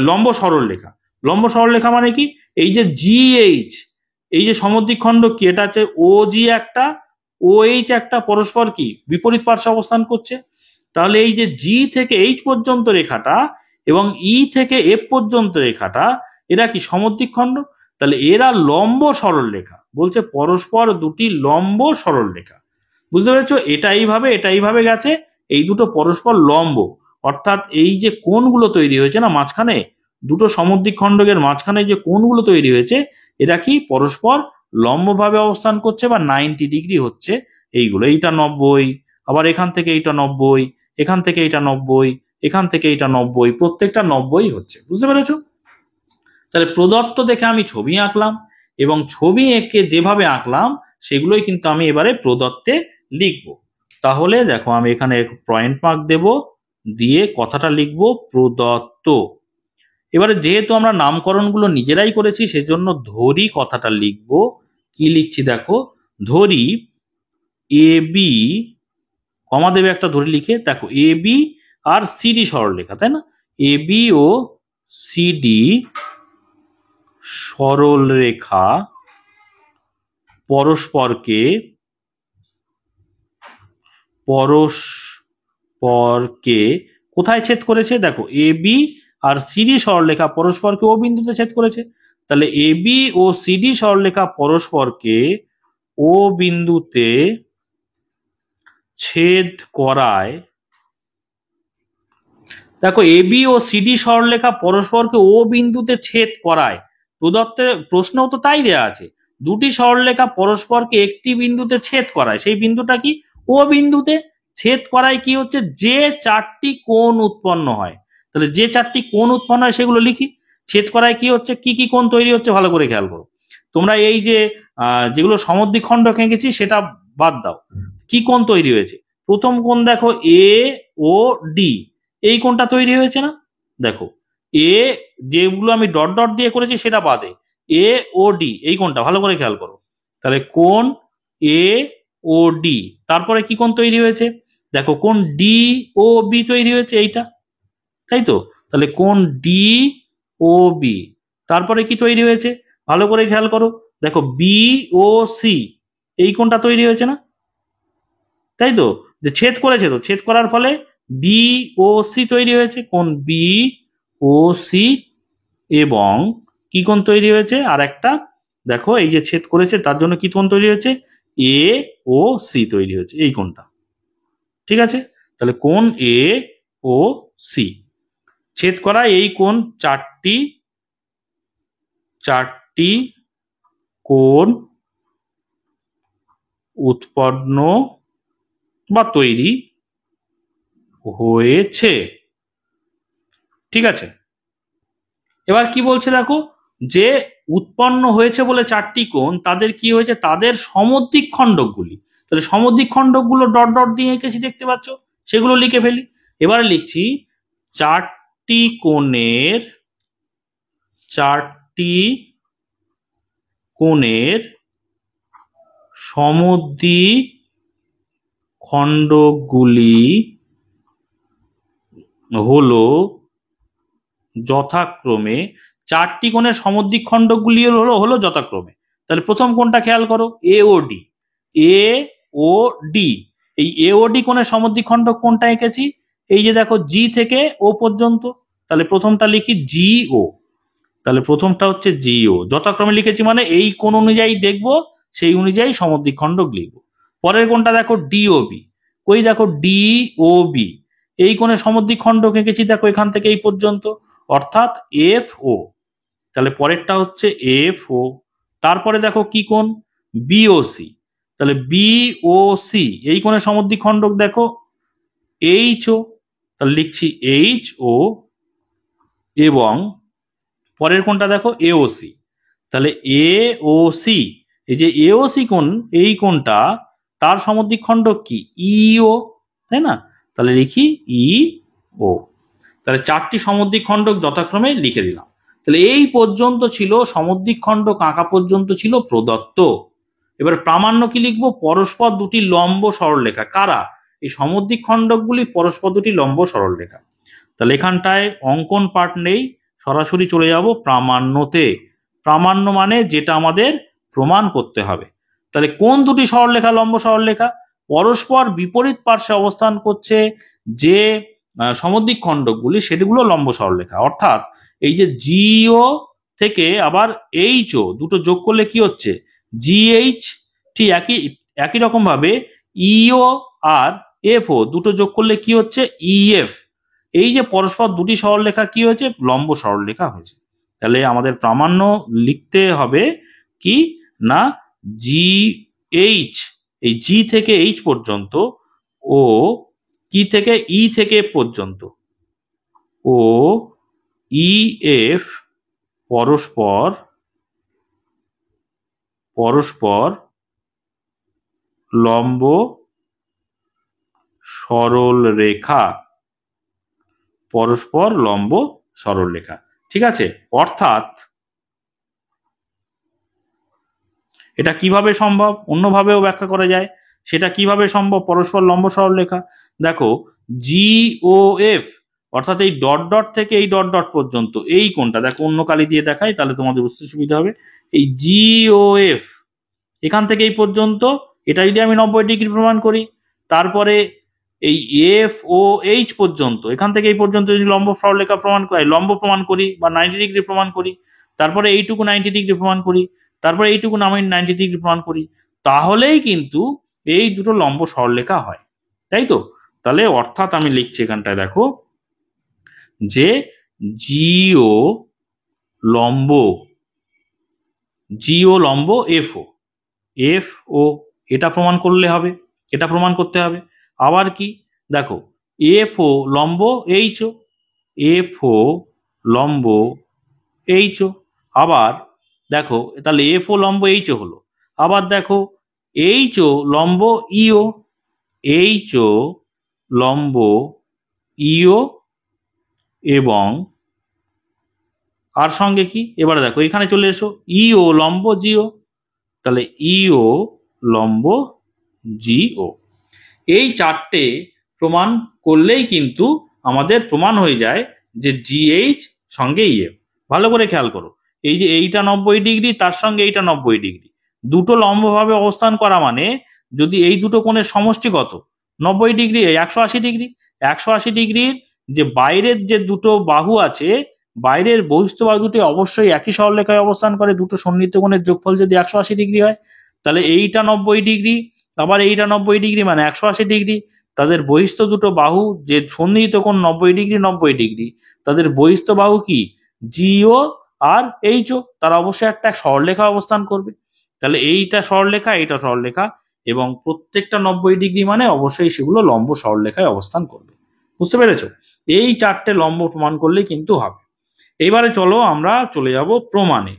লম্ব সরলরেখা। লম্ব সরলরেখা মানে কি? এই যে জি এইচ, এই যে সমদ্বিখণ্ডক কি, এটা হচ্ছে ও জি একটা, ও এইচ একটা, পরস্পর কি বিপরীত পার্শ্বে অবস্থান করছে। তাহলে এই যে জি থেকে এইচ পর্যন্ত রেখাটা এবং ই থেকে এফ পর্যন্ত রেখাটা, এরা কি সমদ্বিখণ্ডক। তাহলে এরা লম্ব সরলরেখা, বলছে পরস্পর দুটি লম্ব সরলরেখা। বুঝতে পেরেছো? এটা এইভাবে গেছে, এই দুটো পরস্পর লম্ব, অর্থাৎ এই যে কোণগুলো তৈরি হয়েছে না মাঝখানে, দুটো সমদ্বিখণ্ডকের মাঝখানে যে কোণগুলো তৈরি হয়েছে, এরা কি পরস্পর লম্বভাবে অবস্থান করছে বা 90 ডিগ্রি হচ্ছে। এইগুলো, এইটা 90, আবার এখান থেকে এইটা 90, এখান থেকে এইটা 90, এখান থেকে এইটা 90, প্রত্যেকটা 90 হচ্ছে। বুঝতে পেরেছো? তাহলে প্রদত্ত দেখে আমি ছবি আঁকলাম, এবং ছবি এঁকে যেভাবে আঁকলাম সেগুলোই কিন্তু আমি এবারে প্রদত্তে লিখব। তাহলে দেখো আমি এখানে পয়েন্ট মার্ক দেব, দিয়ে কথাটা লিখব প্রদত্ত। এবারে যেহেতু আমরা নামকরণগুলো নিজেরাই করেছি সেজন্য ধরি কথাটা লিখব। কি লিখছি দেখো, ধরি এ বি, কমা দেবে একটা ধরি লিখে, দেখো এ বি আর সিডি সরলরেখা, তাই না? এ বি ও সিডি সরলরেখা পরস্পরকে কোথায় ছেদ করেছে? দেখো এ বি আর সিডি সরলরেখা পরস্পরকে ও বিন্দুতে ছেদ করেছে। তাহলে এ বি ও সিডি সরলরেখা পরস্পরকে ও বিন্দুতে ছেদ করায়, দেখো এ বি ও সিডি সরলরেখা পরস্পরকে ও বিন্দুতে ছেদ করায়, প্রদত্তের প্রশ্নও তো তাই দেয়া আছে। দুটি সরলরেখা পরস্পরকে একটি বিন্দুতে ছেদ করায়, সেই বিন্দুটা কি? ও বিন্দুতে। ছেদ করায় কি হচ্ছে? যে চারটি কোণ উৎপন্ন হয়। তাহলে যে চারটি কোণ উৎপন্ন হয় সেগুলো লিখি। ছেদ করায় কি হচ্ছে, কি কি কোণ তৈরি হচ্ছে ভালো করে খেয়াল করো। তোমরা এই যে যেগুলো সমদ্বিখণ্ডক এঁকেছি সেটা বাদ দাও, কি কোণ তৈরি হয়েছে? প্রথম কোণ দেখো এ ও ডি, এই কোণটা তৈরি হয়েছে না? দেখো এ, যেগুলো আমি ডট ডট দিয়ে করেছি সেটা বাদে, এ ও ডি, এই কোণটা ভালো করে খেয়াল করো। তাহলে কোণ এ ও ডি, তারপরে কি কোণ তৈরি হয়েছে? দেখো কোণ ডি ও বি তৈরি হয়েছে, এইটা, তাই তো? তাহলে কোণ ডি ও বি, তারপরে কি তৈরি হয়েছে ভালো করে খেয়াল করো, দেখো বি ও সি, এই কোণটা তৈরি হয়েছে না? তাই তো? যে ছেদ করেছে, তো ছেদ করার ফলে বি ও সি তৈরি হয়েছে, কোণ বি ও সি। এবং কি কোণ তৈরি হয়েছে আর একটা, দেখো এই যে ছেদ করেছে তার জন্য কি কোণ তৈরি হয়েছে? এ ও সি তৈরি হয়েছে, এই কোণটা। ঠিক আছে? তাহলে কোণ এ ও সি ছেদ করা এই কোণ, চারটি কোণ উৎপন্ন বা তৈরি হয়েছে। ঠিক আছে? এবার কি বলছে দেখো, যে উৎপন্ন হয়েছে বলে চারটি কোণ, তাদের কি হয়েছে? তাদের সমদ্বিখণ্ডকগুলি। তাহলে সমদ্বিখণ্ডকগুলো ডট ডট দিয়ে এঁকেছি দেখতে পাচ্ছ, সেগুলো লিখে ফেলি। এবারে লিখছি চারটি কোণের সমদ্বিখণ্ডকগুলি হলো যথাক্রমে, চারটি কোণের সমদ্বিখণ্ডকগুলি হলো যথাক্রমে। তাহলে প্রথম কোণটা খেয়াল করো, এ ও ডি। এ ও ডি, এই এ ও ডি কোণের সমদ্বিখণ্ডক কোনটা এঁকেছি? এই যে দেখো জি থেকে ও পর্যন্ত। তাহলে প্রথমটা লিখি জি ও, তাহলে প্রথমটা হচ্ছে জি ও, যথাক্রমে লিখেছি মানে এই কোণ অনুযায়ী দেখবো, সেই অনুযায়ী সমদ্বিখণ্ডক লিখবো। পরের কোণটা দেখো ডিওবি, ওই দেখো ডিওবি, এই কোণের সমদ্বিখণ্ডক এঁকেছি দেখো এখান থেকে এই পর্যন্ত, অর্থাৎ এফ ও। তাহলে পরেরটা হচ্ছে এফ ও। তারপরে দেখো কি কোণ? বিওসি, তাহলে বিওসি, এই কোণের সমদ্বিখণ্ডক দেখো এইচ ও, তাহলে লিখছি এইচ ও। এবং পরের কোণটা দেখো এওসি, তাহলে এওসি, এই যে এওসি কোণ, এই কোণটা তার সমদ্বিখণ্ডক কি ইও, তাই না? তাহলে লিখি ইও। তাহলে চারটি সমদ্বিখণ্ডক যথাক্রমে লিখে দিলাম। তাহলে এই পর্যন্ত ছিল সমদ্বিখণ্ডক আঁকা পর্যন্ত ছিল প্রদত্ত। এবার প্রামাণ্য কি লিখবো? পরস্পর দুটি লম্ব সরলরেখা। কারা? এই সমদ্বিখণ্ডকগুলি পরস্পর দুটি লম্ব সরলরেখা। তাহলে এখানটায় অঙ্কন পার্ট নেই, সরাসরি চলে যাব প্রামাণ্যতে। প্রামাণ্য মানে যেটা আমাদের প্রমাণ করতে হবে। তাহলে কোন দুটি সরলরেখা লম্ব সরলরেখা? পরস্পর বিপরীত পার্শ্বে অবস্থান করছে যে সমদ্বিখণ্ডকগুলি, সেগুলো লম্ব সরলরেখা। অর্থাৎ এই যে জিও থেকে আবার এইচও দুটো যোগ করলে কি হচ্ছে? জিএইচ। ঠিক একই রকম ভাবে ইও আর এফও দুটো যোগ করলে কি হচ্ছে? ইএফ। এই যে পরস্পর দুটি সরলরেখা কি হয়েছে? লম্ব সরলরেখা হয়েছে। তাহলে আমাদের প্রামাণ্য লিখতে হবে কি না, জি এইচ, এই জি থেকে এইচ পর্যন্ত ও কি থেকে ই থেকে এফ পর্যন্ত ও ই এফ পরস্পর পরস্পর লম্ব সরল রেখা, পরস্পর লম্ব সরল রেখা। ঠিক আছে? অর্থাৎ এটা কিভাবে সম্ভব? অন্যভাবেও ব্যাখ্যা করা যায়। সেটা কিভাবে সম্ভব পরস্পর লম্ব সরল রেখা? দেখো, জি ও এফ, অর্থাৎ এই ডট ডট থেকে এই ডট ডট পর্যন্ত এই কোণটা, দেখো অন্য কালি দিয়ে দেখাই তাহলে তোমাদের বুঝতে সুবিধা হবে। এই জি ও এফ এখান থেকে এই পর্যন্ত, এটা যদি আমি 90 ডিগ্রি প্রমাণ করি, তারপরে এই এফ ও এইচ পর্যন্ত, এখান থেকে এই পর্যন্ত যদি লম্ব সরলরেখা প্রমাণ করি, লম্ব প্রমাণ করি বা 90 ডিগ্রি প্রমাণ করি, তারপরে এইটুকু 90 ডিগ্রি প্রমাণ করি, তারপরে এইটুকু আমি 90 ডিগ্রি প্রমাণ করি, তাহলেই কিন্তু এই দুটো লম্ব সরলরেখা হয়। তাই তো? তাহলে অর্থাৎ আমি লিখছি এখানটায়, দেখো যে জিও লম্ব, জিও লম্ব এফও, এফও এটা প্রমাণ করলে হবে, এটা প্রমাণ করতে হবে। আবার কি? দেখো, এফও লম্ব এইচও, এফও লম্ব এইচও। আবার দেখো, তাহলে এফও লম্ব এইচও হলো। আবার দেখো, এইচও লম্ব ইও, এইচও লম্ব ইও এবং আর সঙ্গে কি? এবারে দেখো এখানে চলে এসো, ইও লম্ব জিও, তাহলে ইও লম্ব জিও। এই চারটে প্রমাণ করলেই কিন্তু আমাদের প্রমাণ হয়ে যায় যে জিএইচ সঙ্গে ইএফ। ভালো করে খেয়াল করো, এই যে এইটা 90 ডিগ্রি, তার সঙ্গে এইটা 90 ডিগ্রি, দুটো লম্বভাবে অবস্থান করা মানে যদি এই দুটো কোণের সমষ্টি কত? 90 ডিগ্রি, 180 ডিগ্রি। 180 ডিগ্রির যে বাইরের যে দুটো বাহু আছে, বাইরের বহিস্থ বাহু দুটি অবশ্যই একই সরলরেখায় অবস্থান করে। দুটো সন্নিহিত কোণের যোগফল যদি 180 ডিগ্রি হয়, তাহলে এইটা 90 ডিগ্রি, আবার এইটা 90 ডিগ্রি, মানে 180 ডিগ্রি। তাদের বহিস্থ দুটো বাহু যে সন্নিহিত কোণ 90 ডিগ্রি 90 ডিগ্রি, তাদের বহিস্থ বাহু কি? জিও আর এইচও, তারা অবশ্যই একটা সরলরেখা অবস্থান করবে। তাহলে এইটা সরলরেখা, এইটা সরলরেখা, এবং প্রত্যেকটা 90 ডিগ্রি মানে অবশ্যই সেগুলো লম্ব সরলরেখায় অবস্থান করবে। বুঝতে পেরেছো? এই চারটে লম্ব প্রমাণ করলে কিন্তু হবে। এইবারে চলো আমরা চলে যাব প্রমাণে।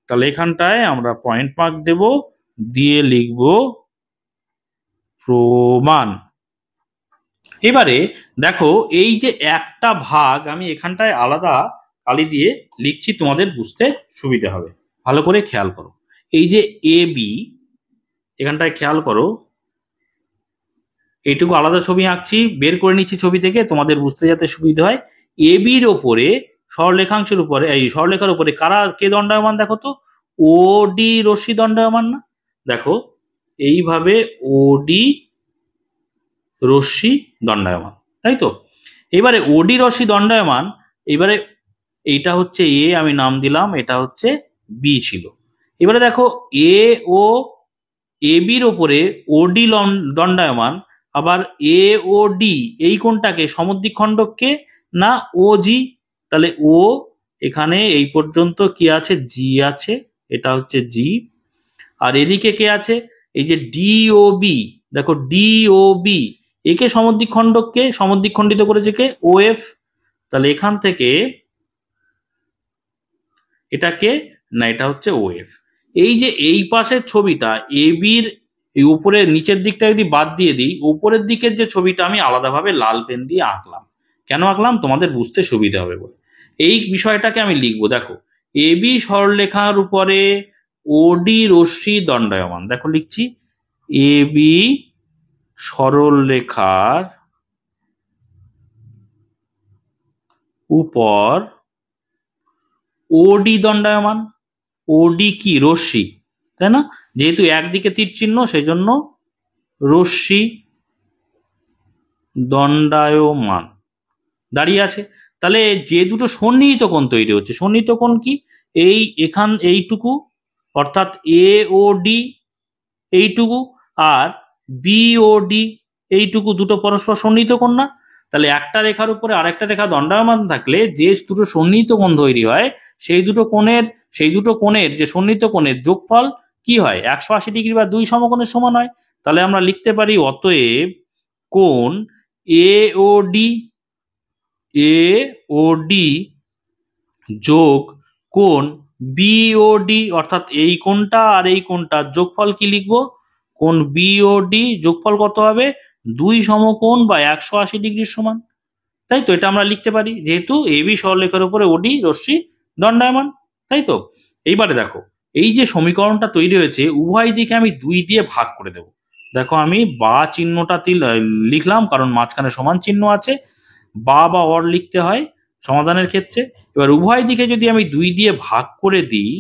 তাহলে এখানটায় আমরা পয়েন্ট মার্ক দেব, দিয়ে লিখব প্রমাণ। এবারে দেখো, এই যে একটা ভাগ আমি এখানটায় আলাদা কালি দিয়ে লিখছি, তোমাদের বুঝতে সুবিধা হবে। ভালো করে খেয়াল করো, এই যে এ বি, এখানটায় খেয়াল করো, এইটুকু আলাদা ছবি আঁকছি, বের করে নিচ্ছি ছবি থেকে তোমাদের বুঝতে যাতে সুবিধা হয়। এ বির ওপরে সরলরেখাংশের উপরে, এই সরলরেখার উপরে কারা কে দণ্ডায়মান? দেখো তো, ওডি রশ্মি দণ্ডায়মান না? দেখো এইভাবে ওডি রশ্মি দণ্ডায়মান, তাই তো? এবারে ওডি রশ্মি দণ্ডায়মান, এবারে এইটা হচ্ছে এ, আমি নাম দিলাম, এটা হচ্ছে বি ছিল। এবারে দেখো, এ ও এ বির ওপরে ওডি দণ্ডায়মান, আবার এ ও ডি এই কোণটাকে সমদ্বিখণ্ডককে না ও জি, তাহলে ও এখানে এই পর্যন্ত কি আছে? জি আছে, এটা হচ্ছে জি। আর এদিকে কে আছে? এই যে ডি ও বি, দেখো ডি ও বি একে সমদ্বিখণ্ডককে সমদ্বিখণ্ডিত করেছে কে? ও এফ। তাহলে এখান থেকে এটাকে না, এটা হচ্ছে ওএফ। এই যে এই পাশের ছবিটা এ বির এই উপরের নিচের দিকটা যদি বাদ দিয়ে দিই, উপরের দিকের যে ছবিটা আমি আলাদাভাবে লাল পেন দিয়ে আঁকলাম। কেন আঁকলাম? তোমাদের বুঝতে সুবিধা হবে বলে। এই বিষয়টাকে আমি লিখবো, দেখো এ বি সরলরেখার উপরে ওডি রশ্মি দণ্ডায়মান। দেখো লিখছি, এ বি সরলরেখার উপর ওডি দণ্ডায়মান। ওডি কি? রশ্মি, তাই না? যেহেতু একদিকে তীর চিহ্ন সেই জন্য রশ্মি দণ্ডায়মান দাঁড়িয়ে আছে। তাহলে যে দুটো সন্নিহিত কোণ তৈরি হচ্ছে, সন্নিহিত কোণ কি? এইটুকু অর্থাৎ এ ও ডি এইটুকু, আর বি ও ডি এইটুকু, দুটো পরস্পর সন্নিহিত কোণ না? তাহলে একটা রেখার উপরে আরেকটা রেখা দণ্ডায়মান থাকলে যে দুটো সন্নিহিত কোণ তৈরি হয়, সেই দুটো কোণের যে সন্নিহিত কোণের যোগফল কি হয়? 180 ডিগ্রি বা 2 সমকোণের সমান হয়। তাহলে আমরা লিখতে পারি অতএব কোণ এ ও ডি যোগ কোণ বিওডি, অর্থাৎ এই কোণটা আর এই কোণটার যোগফল কি লিখবো? কোণ বিওডি যোগফল কত হবে? 2 সমকোণ বা 180 ডিগ্রির সমান। তাই তো, এটা আমরা লিখতে পারি যেহেতু এ বি সরলরেখার উপরে ওডি রশ্মি দণ্ডায়মান। তাই তো, এইবারে দেখো এই যে সমীকরণটা তৈরি হয়েছে, উভয় দিকে আমি 2 দিয়ে ভাগ করে দেব। দেখো আমি বা চিহ্নটা লিখলাম, কারণ মাঝখানে সমান চিহ্ন আছে, বা অর লিখতে হয় সমাধানের ক্ষেত্রে। এবার উভয় দিকে যদি আমি 2 দিয়ে ভাগ করে দিই,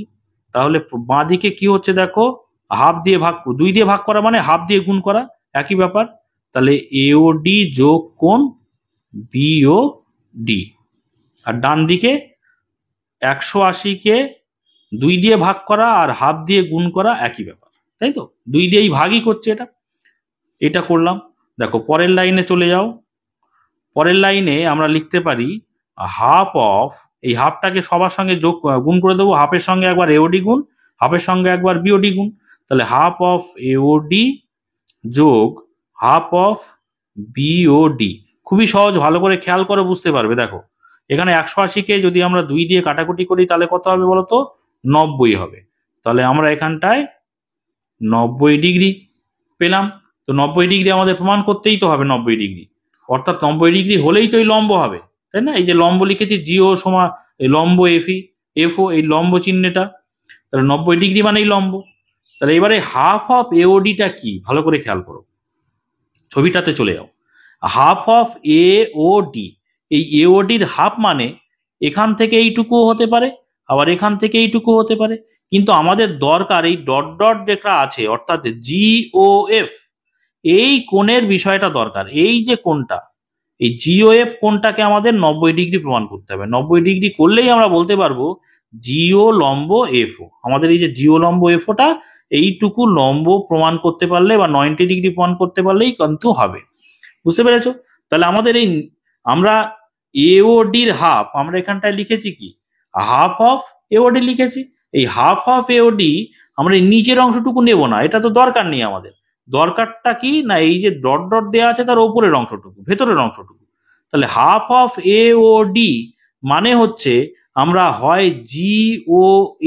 তাহলে বাঁ দিকে কি হচ্ছে দেখো, হাফ দিয়ে ভাগ, 2 দিয়ে ভাগ করা মানে হাফ দিয়ে গুণ করা, একই ব্যাপার। তাহলে এওডি যোগ কোণ বিও ডি, আর ডান দিকে 180-কে 2 দিয়ে ভাগ করা আর হাফ দিয়ে গুণ করা, একই ব্যাপার। তাই তো, 2 দিয়েই ভাগই করছে এটা করলাম। দেখো পরের লাইনে চলে যাও। পরের লাইনে আমরা লিখতে পারি হাফ অফ, এই হাফটাকে সবার সঙ্গে গুণ করে দেবো, হাফের সঙ্গে একবার এওডি গুণ, হাফের সঙ্গে একবার বিওডি গুণ। তাহলে হাফ অফ এওডি যোগ হাফ অফ বিওডি। খুবই সহজ, ভালো করে খেয়াল করে বুঝতে পারবে। দেখো এখানে 180-কে যদি আমরা 2 দিয়ে কাটাকুটি করি তাহলে কত হবে বলতো? 90 হবে। তাহলে আমরা এখানটায় 90 ডিগ্রি পেলাম। তো 90 ডিগ্রি আমাদের প্রমাণ করতেই তো হবে 90 ডিগ্রি, অর্থাৎ 90 ডিগ্রি হলেই তো এই লম্ব হবে, তাই না? এই যে লম্ব লিখেছি জিও সমান লম্ব এফও, এই লম্ব চিহ্নটা, তাহলে 90 ডিগ্রি মানেই লম্ব। তাহলে এবারে হাফ অফ এওডিটা কি, ভালো করে খেয়াল করো, ছবিটাতে চলে যাও। হাফ অফ এওডি, এই এওডির হাফ মানে এখান থেকে এইটুকুও হতে পারে, আবার এখান থেকে এইটুকু হতে পারে, কিন্তু আমাদের দরকার এই ডট ডট দেখা আছে অর্থাৎ জিওএফ, এই কোণের বিষয়টা দরকার। এই যে কোণটা, এই জিওএফ কোণটাকে আমাদের 90 ডিগ্রি প্রমাণ করতে হবে। 90 ডিগ্রি করলেই আমরা বলতে পারবো জিও লম্ব এফও। আমাদের এই যে জিও লম্ব এফওটা, এইটুকু লম্ব প্রমাণ করতে পারলে বা 90 ডিগ্রি প্রমাণ করতে পারলেই কিন্তু হবে। বুঝতে পেরেছো? তাহলে আমাদের এই আমরা এওডির হাফ আমরা এখানটায় লিখেছি কি, হাফ অফ এওডি লিখেছি। এই হাফ অফ এওডি আমরা এই নিচের অংশটুকু নেব না, এটা তো দরকার নেই আমাদের। দরকারটা কি না, এই যে ডট ডট দেওয়া আছে তার উপরের অংশটুকু, ভেতরের অংশটুকু। তাহলে হাফ অফ এওডি মানে হচ্ছে আমরা হয় জি ও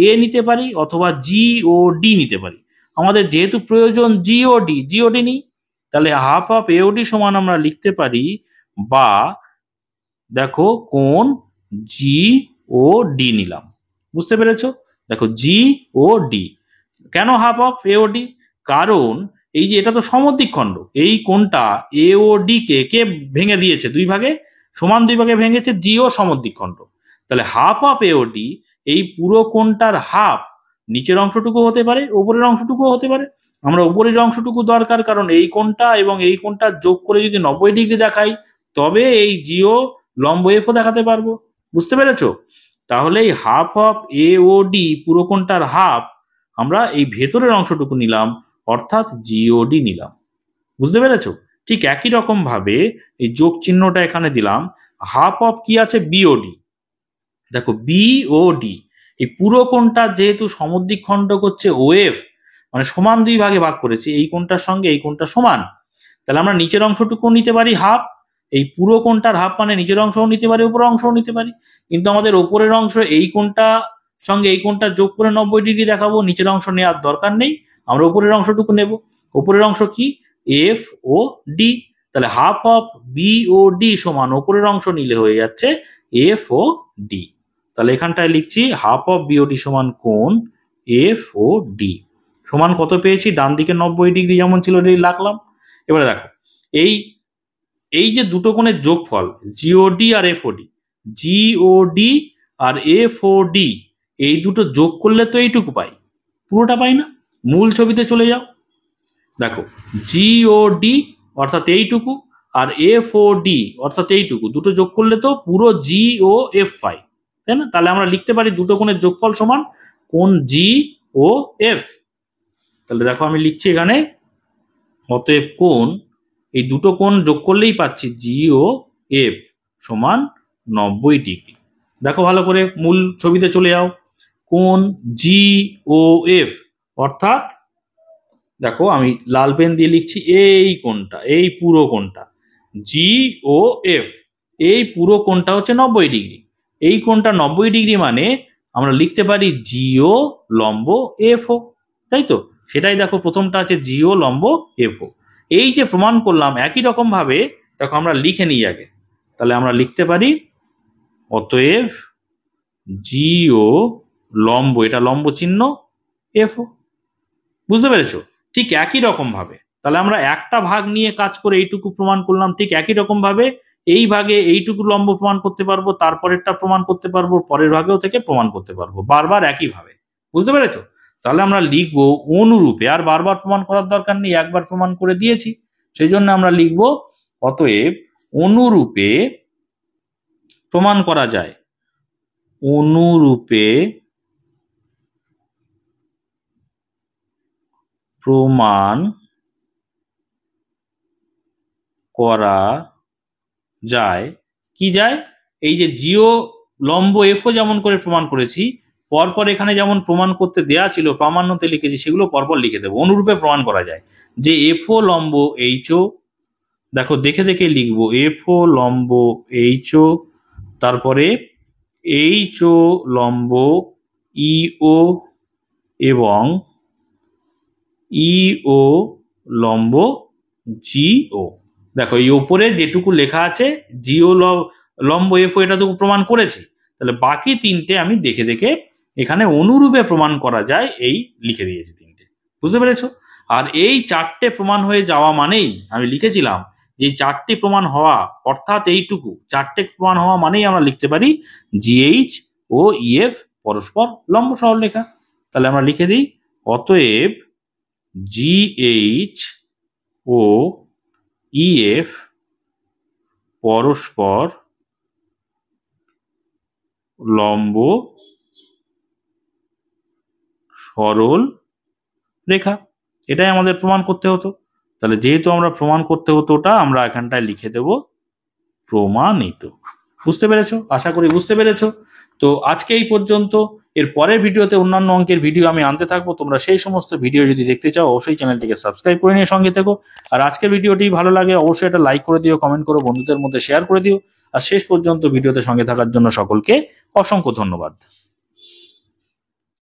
এ নিতে পারি অথবা জি ও ডি নিতে পারি। আমাদের যেহেতু প্রয়োজন জিওডি নিই। তাহলে হাফ অফ এওডি সমান আমরা লিখতে পারি, বা দেখো কোণ জি ও ডি নিলাম। বুঝতে পেরেছো? দেখো জি ও ডি। কেন হাফ অফ এওডি? কারণ এই যে এটা তো সমদ্বিখণ্ড, এই কোণটা এওডি কে ভেঙে দিয়েছে 2 ভাগে, সমান 2 ভাগে ভেঙেছে, জিও সমদ্বিখণ্ড। তাহলে হাফ অফ এওডি, এই পুরো কোণটার হাফ নিচের অংশটুকু হতে পারে, উপরের অংশটুকু হতে পারে। আমরা উপরের অংশটুকু দরকার, কারণ এই কোণটা এবং এই কোণটা যোগ করে যদি 90 ডিগ্রি দেখাই, তবে এই জিও লম্ব এফও দেখাতে পারবো। বুঝতে পেরেছো? তাহলে এই হাফ অফ এওডি পুরো কোণটার হাফ আমরা এই ভেতরের অংশটুকু নিলাম, অর্থাৎ জিওডি নিলাম। বুঝতে পেরেছো? ঠিক একই রকম ভাবে এই যোগ চিহ্নটা এখানে দিলাম, হাফ অফ কি আছে, বিওডি। দেখো বিওডি, এই পুরো কোণটা যেহেতু সমদ্বিখণ্ড করছে ওএফ, মানে সমান 2 ভাগে ভাগ করেছে, এই কোণটার সঙ্গে এই কোণটা সমান, তাহলে আমরা নিচের অংশটুকু নিতে পারি হাফ। এই পুরো কোণটার হাফ মানে নিচের অংশও নিতে পারি, উপরের অংশও নিতে পারি। কিন্তু আমাদের উপরের অংশ এই কোণটা সঙ্গে এই কোণটা যোগ করে 90 ডিগ্রি দেখাবো। নিচের অংশ নেওয়ার দরকার নেই, আমরা উপরের অংশটুকু নেব। উপরের অংশ কি? F O D. তাহলে half of B O D সমান উপরের অংশ নিলে হয়ে যাচ্ছে এফ ও ডি। তাহলে এখানটায় লিখছি half of B O D সমান কোণ এফ ও ডি সমান কত পেয়েছি? ডান দিকে 90 ডিগ্রি যেমন ছিল রাখলাম। এবারে দেখো এই যে দুটো কোণের যোগফল জিওডি আর এফওডি, জিওডি আর এফওডি এই দুটো যোগ করলে তো এইটুকু পাই, পুরোটা পাই না। মূল ছবিতে চলে যাও, দেখো জিওডি অর্থাৎ এইটুকু আর এফওডি অর্থাৎ এইটুকু, দুটো যোগ করলে তো পুরো জি ও এফ পাই, তাই না? তাহলে আমরা লিখতে পারি দুটো কোণের যোগফল সমান কোণ জি ও এফ। তাহলে দেখো আমি লিখছি এখানে, অতএব কোণ, এই দুটো কোণ যোগ করলেই পাচ্ছি জি ও এফ সমান 90 ডিগ্রি। দেখো ভালো করে মূল ছবিতে চলে যাও, কোণ জি ও এফ অর্থাৎ দেখো আমি লাল পেন দিয়ে লিখছি এই কোণটা, এই পুরো কোণটা জি ও এফ, এই পুরো কোণটা হচ্ছে 90 ডিগ্রি। এই কোণটা 90 ডিগ্রি মানে আমরা লিখতে পারি জিও লম্ব এফও, তাই তো? সেটাই দেখো প্রথমটা আছে জিও লম্ব এফও। এই যে প্রমাণ করলাম একই রকম ভাবে দেখো আমরা লিখে নিই আগে। তাহলে আমরা লিখতে পারি অতএব জিও লম্ব, এটা লম্ব চিহ্ন এফও। বুঝতে পেরেছো? ঠিক একই রকম ভাবে তাহলে আমরা একটা ভাগ নিয়ে কাজ করে এইটুকু প্রমাণ করলাম, ঠিক একই রকম ভাবে এই ভাগে এইটুকু লম্ব প্রমাণ করতে পারবো, তারপরেরটা প্রমাণ করতে পারবো, পরের ভাগেও থেকে প্রমাণ করতে পারবো, বারবার একই ভাবে। বুঝতে পেরেছো? তাহলে আমরা লিখবো অনুরূপে, আর বারবার প্রমাণ করার দরকার নেই, একবার প্রমাণ করে দিয়েছি, সেই জন্য আমরা লিখবো অতএব অনুরূপে প্রমাণ করা যায়, অনুরূপে প্রমাণ করা যায়। কি যায়? এই যে জিও লম্ব এফও যেমন করে প্রমাণ করেছি, পরপর এখানে যেমন প্রমাণ করতে দেয়া ছিল প্রামাণ্যতে লিখেছি, সেগুলো পরপর লিখে দেবো। অনুরূপে প্রমাণ করা যায় যে এফও লম্ব এইচও, দেখো দেখে দেখে লিখবো এফও লম্ব এইচও, তারপরে এইচও লম্ব ইও এবং ইও লম্ব জিও। দেখো এই উপরে যেটুকু লেখা আছে জিও লম্ব এফও, এটা তো প্রমাণ করেছি, তাহলে বাকি তিনটে আমি দেখে দেখে এখানে অনুরূপে প্রমাণ করা যায় এই লিখে দিয়েছি তিনটে। বুঝতে পেরেছো? আর এই চারটে প্রমাণ হয়ে যাওয়া মানেই আমি লিখেছিলাম যে চারটি প্রমাণ হওয়া অর্থাৎ এইটুকু চারটে প্রমাণ হওয়া মানেই আমরা লিখতে পারি জিএইচ ও ইএফ পরস্পর লম্ব সরলরেখা। তাহলে আমরা লিখে দিই অতএব জিএইচ ও ইএফ পরস্পর লম্ব সরল রেখা। এটাই আমাদের প্রমাণ করতে হতো। তাহলে যেহেতু আমরা প্রমাণ করতে হতো ওটা, আমরা এখানটায় লিখে দেব প্রমাণিত। বুঝতে পেরেছো? আশা করি বুঝতে পেরেছো। তো আজকে এই পর্যন্ত। এর পরের ভিডিওতে অন্যান্য অঙ্কের ভিডিও আমি আনতে থাকবো। তোমরা সেই সমস্ত ভিডিও যদি দেখতে চাও অবশ্যই চ্যানেলটিকে সাবস্ক্রাইব করে নিয়ে সঙ্গে থেকো। আর আজকের ভিডিওটি ভালো লাগে অবশ্যই এটা লাইক করে দিও, কমেন্ট করো, বন্ধুদের মধ্যে শেয়ার করে দিও। আর শেষ পর্যন্ত ভিডিওতে সঙ্গে থাকার জন্য সকলকে অসংখ্য ধন্যবাদ।